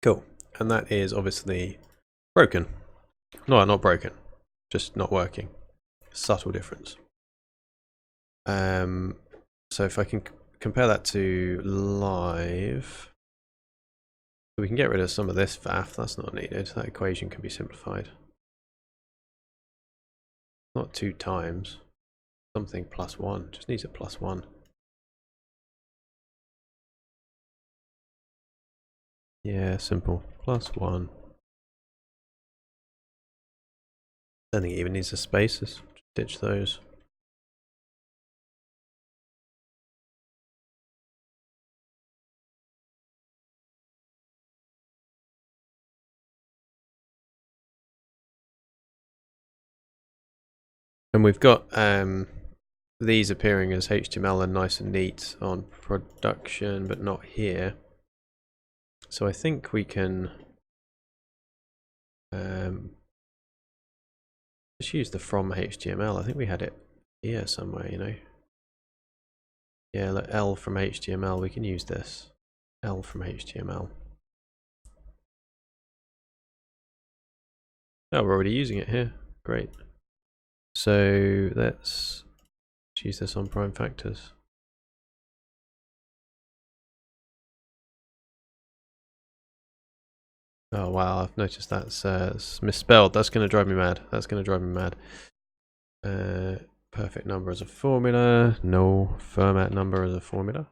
cool. And that is obviously broken. No, not broken. Just not working. Subtle difference. So if I can compare that to live, we can get rid of some of this faff, that's not needed. That equation can be simplified. Not 2 times. Something plus 1. Just needs a plus 1. Yeah, simple. Plus 1. Don't think it even needs a spaces. Ditch those. And we've got these appearing as HTML and nice and neat on production, but not here. So I think we can just use the from HTML. I think we had it here somewhere, you know. Yeah, look, L from HTML, we can use this. L from HTML. Oh, we're already using it here. Great. So let's use this on prime factors. Oh wow, I've noticed that's misspelled. That's going to drive me mad. That's going to drive me mad. Perfect number as a formula. No, Fermat number as a formula.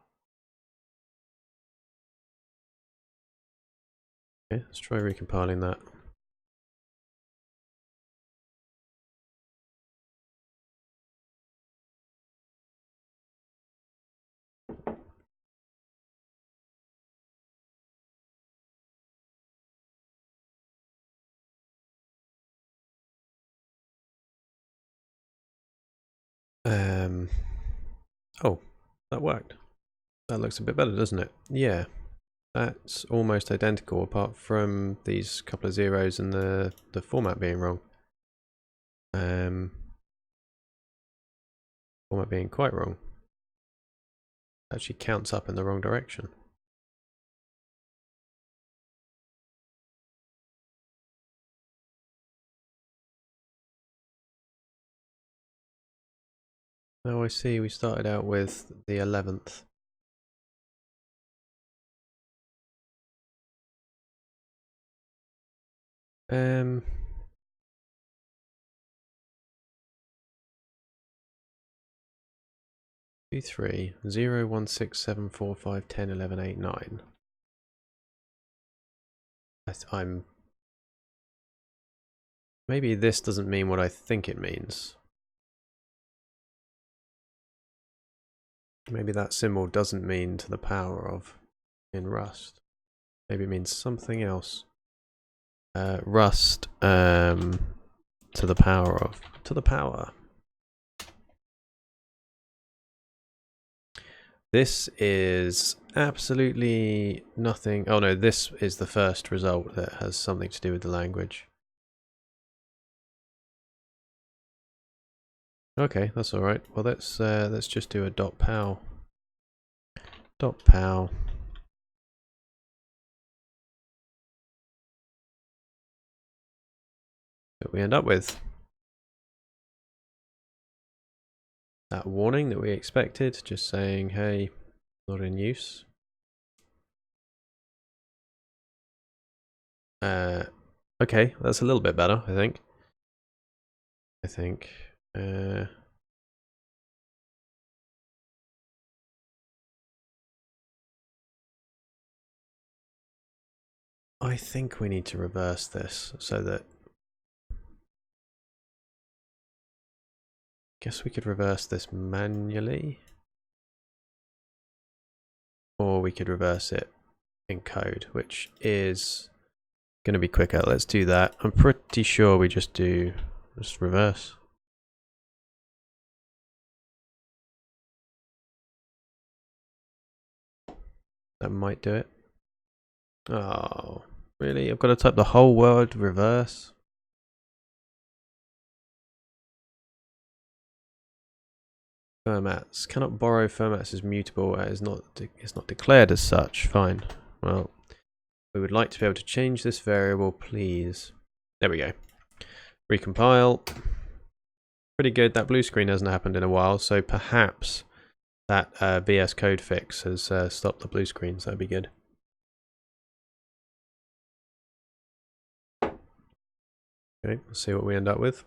Okay, let's try recompiling that. Oh, that worked. That looks a bit better, doesn't it? Yeah, that's almost identical apart from these couple of zeros and the format being wrong. Format being quite wrong. Actually counts up in the wrong direction. Oh, I see. We started out with the 11th. Um, 2, 3, 0, 1, 6, 7, 4, 5, 10, 11, 8, 9. I'm... Maybe this doesn't mean what I think it means. Maybe that symbol doesn't mean to the power of in Rust. Maybe it means something else. Rust to the power of. To the power. This is absolutely nothing. Oh no, this is the first result that has something to do with the language. Okay, that's all right. Well, let's just do a .pow. .pow. that we end up with. That warning that we expected, just saying, hey, not in use. Okay, that's a little bit better, I think. I think we need to reverse this so that... Guess we could reverse this manually. Or we could reverse it in code, which is going to be quicker. Let's do that. I'm pretty sure we just reverse. That might do it. Oh, really? I've got to type the whole word reverse? Fermats. Cannot borrow fermats as mutable. It's not declared as such. Fine. Well, we would like to be able to change this variable, please. There we go. Recompile. Pretty good. That blue screen hasn't happened in a while, so perhaps that VS Code fix has stopped the blue screens. That'd be good. Okay, let's see what we end up with.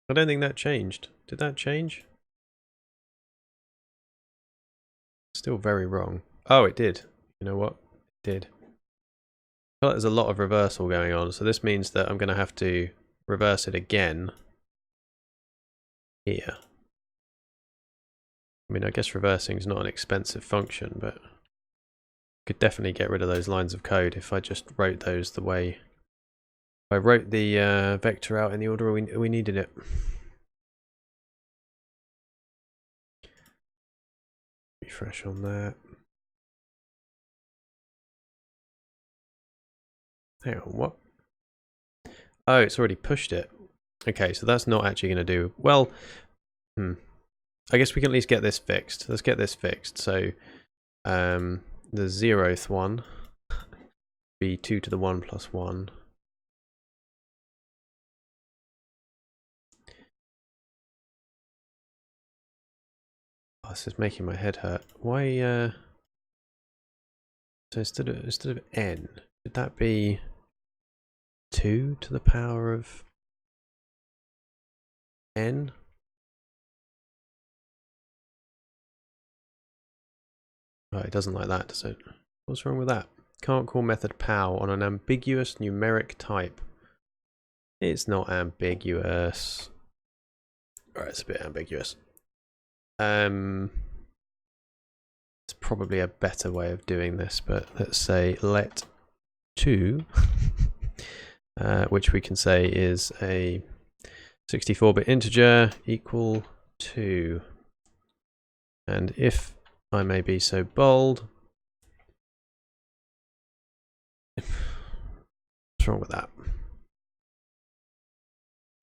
I don't think that changed. Did that change? Still very wrong. Oh, it did. You know what? It did. I feel like there's a lot of reversal going on, so this means that I'm going to have to reverse it again here. I mean, I guess reversing is not an expensive function, but I could definitely get rid of those lines of code if I just wrote those the way I wrote the vector out in the order we needed it. Refresh on that. Hang on, what? Oh, it's already pushed it. Okay, so that's not actually going to do... Well, I guess we can at least get this fixed. Let's get this fixed. So, the 0th one be 2 to the 1 plus 1. Oh, this is making my head hurt. Why, so instead of n, should that be 2 to the power of n? Oh, it doesn't like that, does it? What's wrong with that? Can't call method pow on an ambiguous numeric type. It's not ambiguous. Alright, it's a bit ambiguous. It's probably a better way of doing this, but let's say let 2, which we can say is a 64-bit integer, equal 2. And if I may be so bold, what's wrong with that?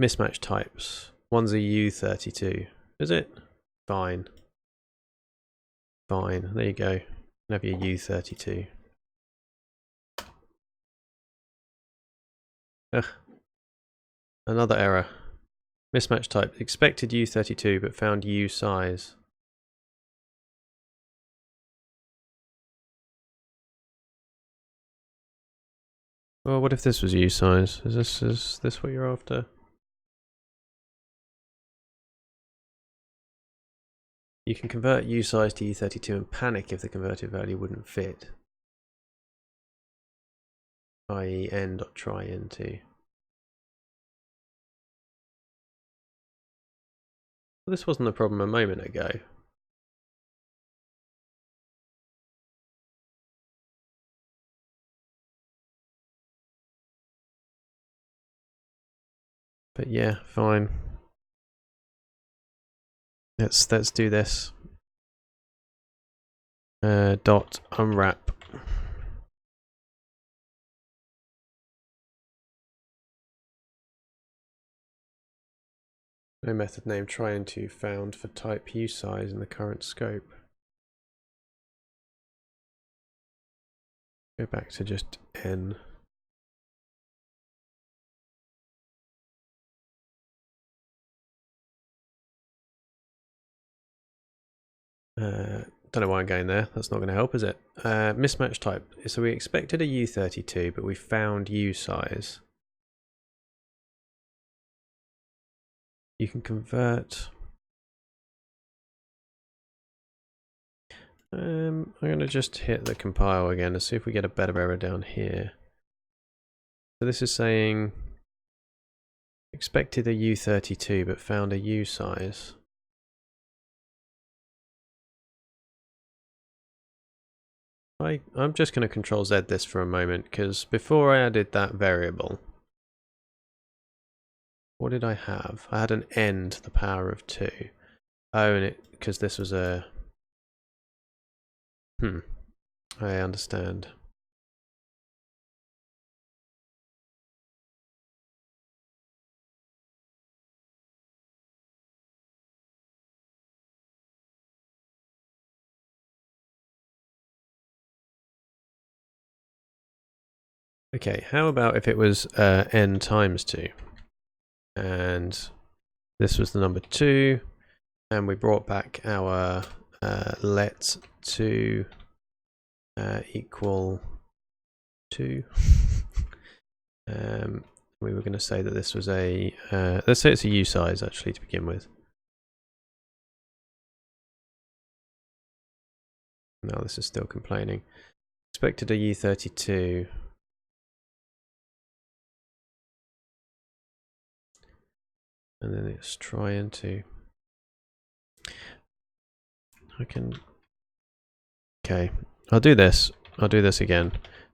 Mismatch types. One's a U32. Is it? Fine. Fine. There you go. You can have your U32. Ugh. Another error. Mismatch type. Expected U32 but found U size. Well, what if this was U size? Is this what you're after? You can convert U size to U32 and panic if the converted value wouldn't fit. I.e. n.try into. Well, this wasn't a problem a moment ago. But yeah, fine. Let's do this. Dot unwrap. No method name try into found for type U size in the current scope. Go back to just n. Don't know why I'm going there. That's not going to help, is it? Mismatch type. So we expected a U32, but we found U size. You can convert. I'm going to just hit the compile again to see if we get a better error down here. So this is saying expected a U32, but found a U size. I'm just going to Control Z this for a moment, because before I added that variable, what did I have? I had an n to the power of 2. Oh, and because this was a... I understand. Okay, how about if it was n times 2? And this was the number 2, and we brought back our let 2 equal 2. We were going to say that this was a, let's say it's a U size actually to begin with. No, this is still complaining. Expected a U32. And then it's try into. I can. Okay, I'll do this. I'll do this again.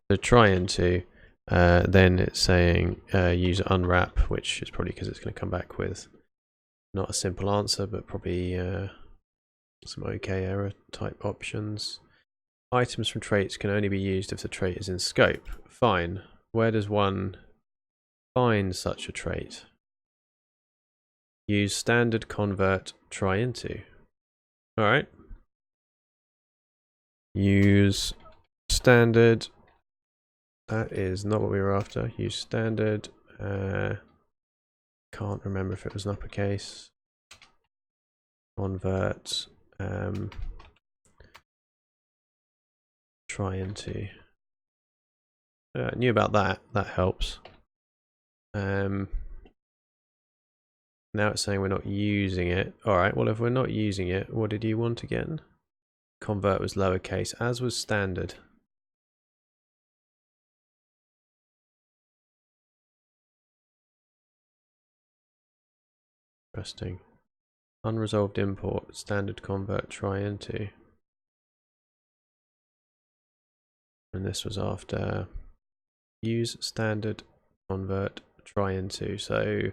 So try into. Then it's saying use unwrap, which is probably because it's going to come back with not a simple answer, but probably some OK error type options. Items from traits can only be used if the trait is in scope. Fine. Where does one find such a trait? Use standard convert try into. Alright. Use standard. That is not what we were after. Use standard. Can't remember if it was an uppercase. Convert. Try into. Knew about that. That helps. Now it's saying we're not using it. Alright, well if we're not using it, what did you want again? Convert was lowercase, as was standard. Interesting. Unresolved import, standard convert try into. And this was after use standard convert try into. So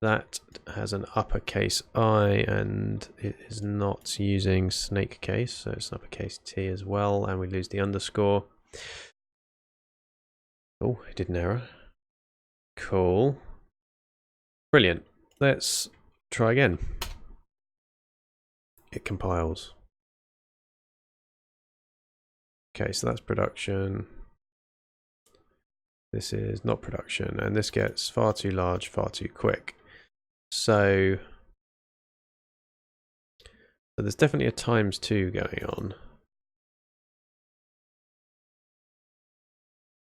that has an uppercase I and it is not using snake case, so it's an uppercase T as well, and we lose the underscore. Oh, it did an error. Cool. Brilliant. Let's try again. It compiles. Okay, so that's production. This is not production, and this gets far too large, far too quick. So there's definitely a ×2 going on.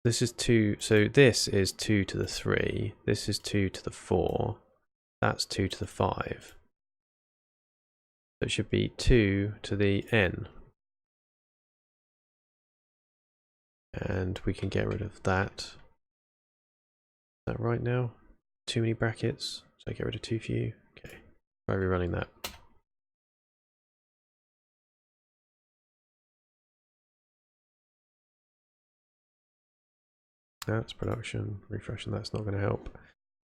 This is 2, so this is 2 to the 3, this is 2 to the 4, that's 2 to the 5. So it should be 2 to the n. And we can get rid of that. Is that right now? Too many brackets, so I get rid of too few. Okay, try rerunning that. That's production, refreshing, that's not going to help.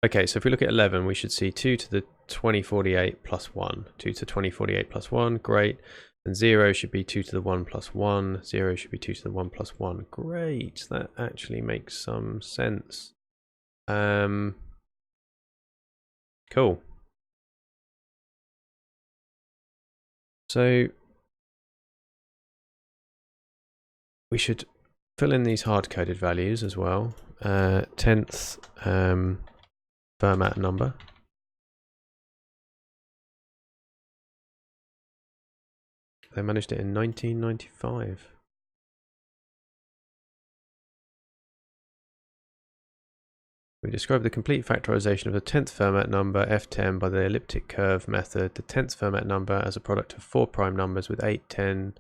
Okay, so if we look at 11, we should see 2 to the 2048 plus 1. 2 to the 2048 plus 1, great. And 0 should be 2 to the 1 plus 1. 0 should be 2 to the 1 plus 1. Great, that actually makes some sense. Cool. So we should fill in these hard-coded values as well. 10th Fermat number. They managed it in 1995. We describe the complete factorization of the 10th Fermat number, F10, by the elliptic curve method. The 10th Fermat number as a product of 4 prime numbers with 8, 10,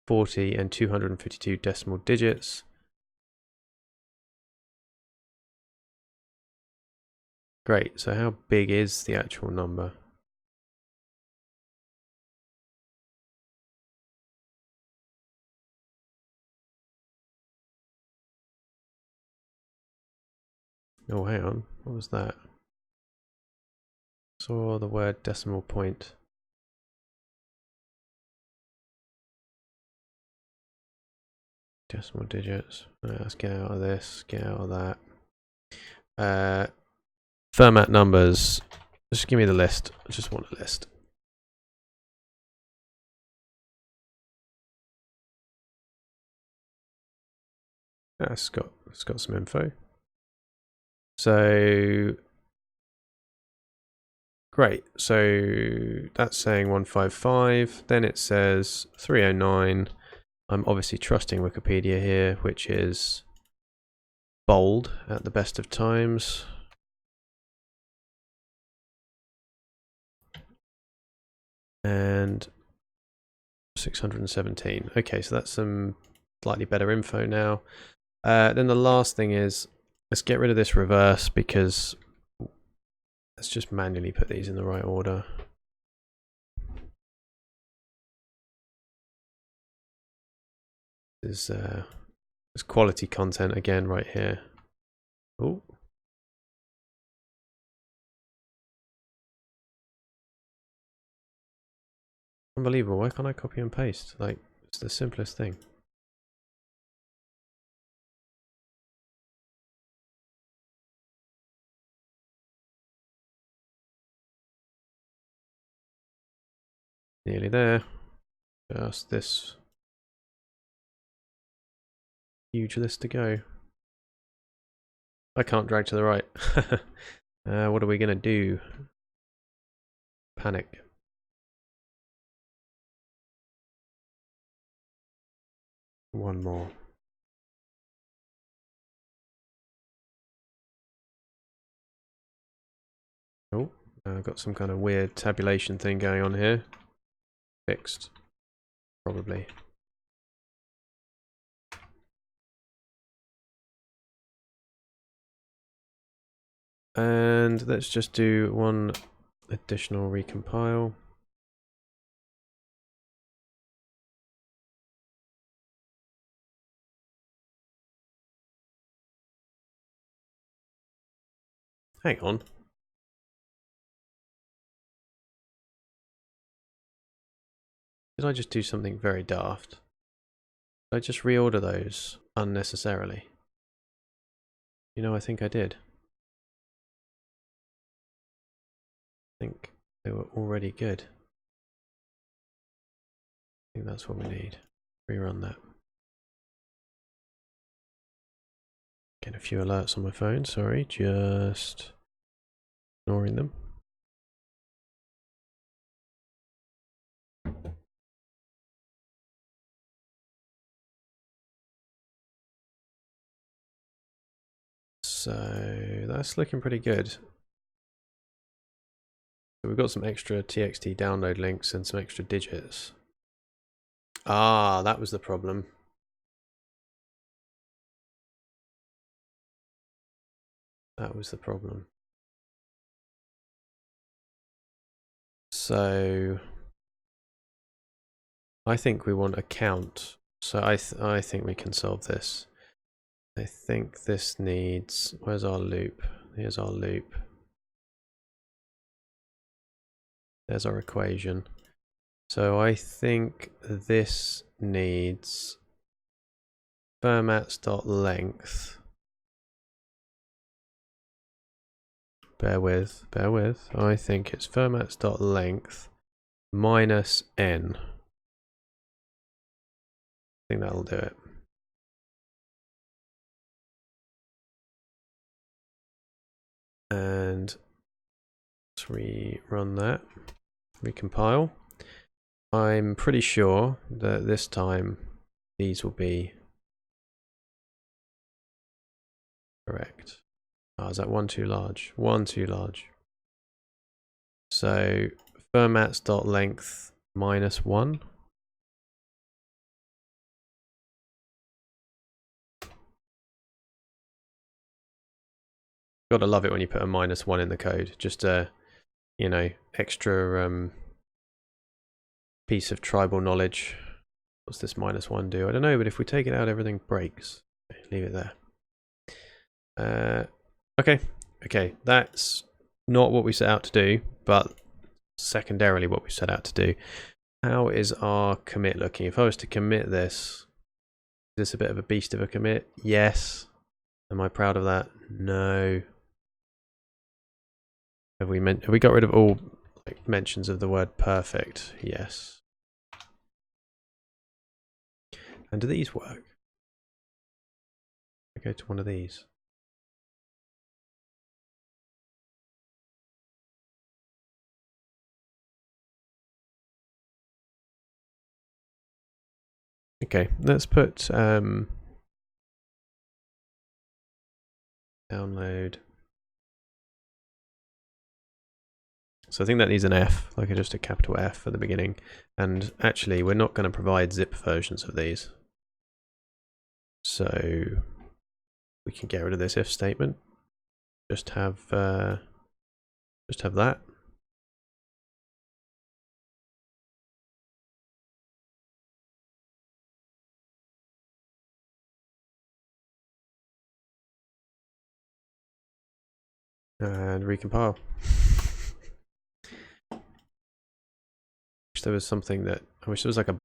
40, and 252 decimal digits. Great, so how big is the actual number? Oh, hang on, what was that? Saw the word decimal point. Decimal digits. Right, let's get out of this, get out of that. Fermat numbers. Just give me the list. I just want a list. It's got some info. So great. So that's saying 155. Then it says 309. I'm obviously trusting Wikipedia here, which is bold at the best of times. And 617. Okay, so that's some slightly better info now. Then the last thing is, let's get rid of this reverse, because let's just manually put these in the right order. There's quality content again right here. Oh. Unbelievable, why can't I copy and paste? Like, it's the simplest thing. Nearly there. Just this huge list to go. I can't drag to the right. What are we gonna do? Panic. One more. Oh, I've got some kind of weird tabulation thing going on here. Fixed. Probably. And let's just do one additional recompile. Hang on. Did I just do something very daft? Did I just reorder those unnecessarily? You know, I think I did. I think they were already good. I think that's what we need. Rerun that. Get a few alerts on my phone, sorry, just ignoring them. So that's looking pretty good. So we've got some extra TXT download links and some extra digits. Ah, that was the problem. That was the problem. So I think we want a count. So I think we can solve this. I think this needs, where's our loop? Here's our loop. There's our equation. So I think this needs Fermat's.length. Bear with. I think it's Fermat's.length minus n. I think that'll do it. And let's rerun that. Recompile. I'm pretty sure that this time these will be correct. Oh, is that one too large? One too large. So Fermat's.length -1. Gotta love it when you put a -1 in the code. Just a, you know, extra piece of tribal knowledge. What's this -1 do? I don't know, but if we take it out, everything breaks. Leave it there. Okay, that's not what we set out to do, but secondarily what we set out to do. How is our commit looking? If I was to commit this, is this a bit of a beast of a commit? Yes. Am I proud of that? No. Have we got rid of all mentions of the word perfect? Yes. And do these work? I go to one of these. Okay, let's put download. So I think that needs an F, like just a capital F at the beginning. And actually, we're not going to provide zip versions of these. So we can get rid of this if statement. Just have that. And recompile. Wish there was something that I wish there was like a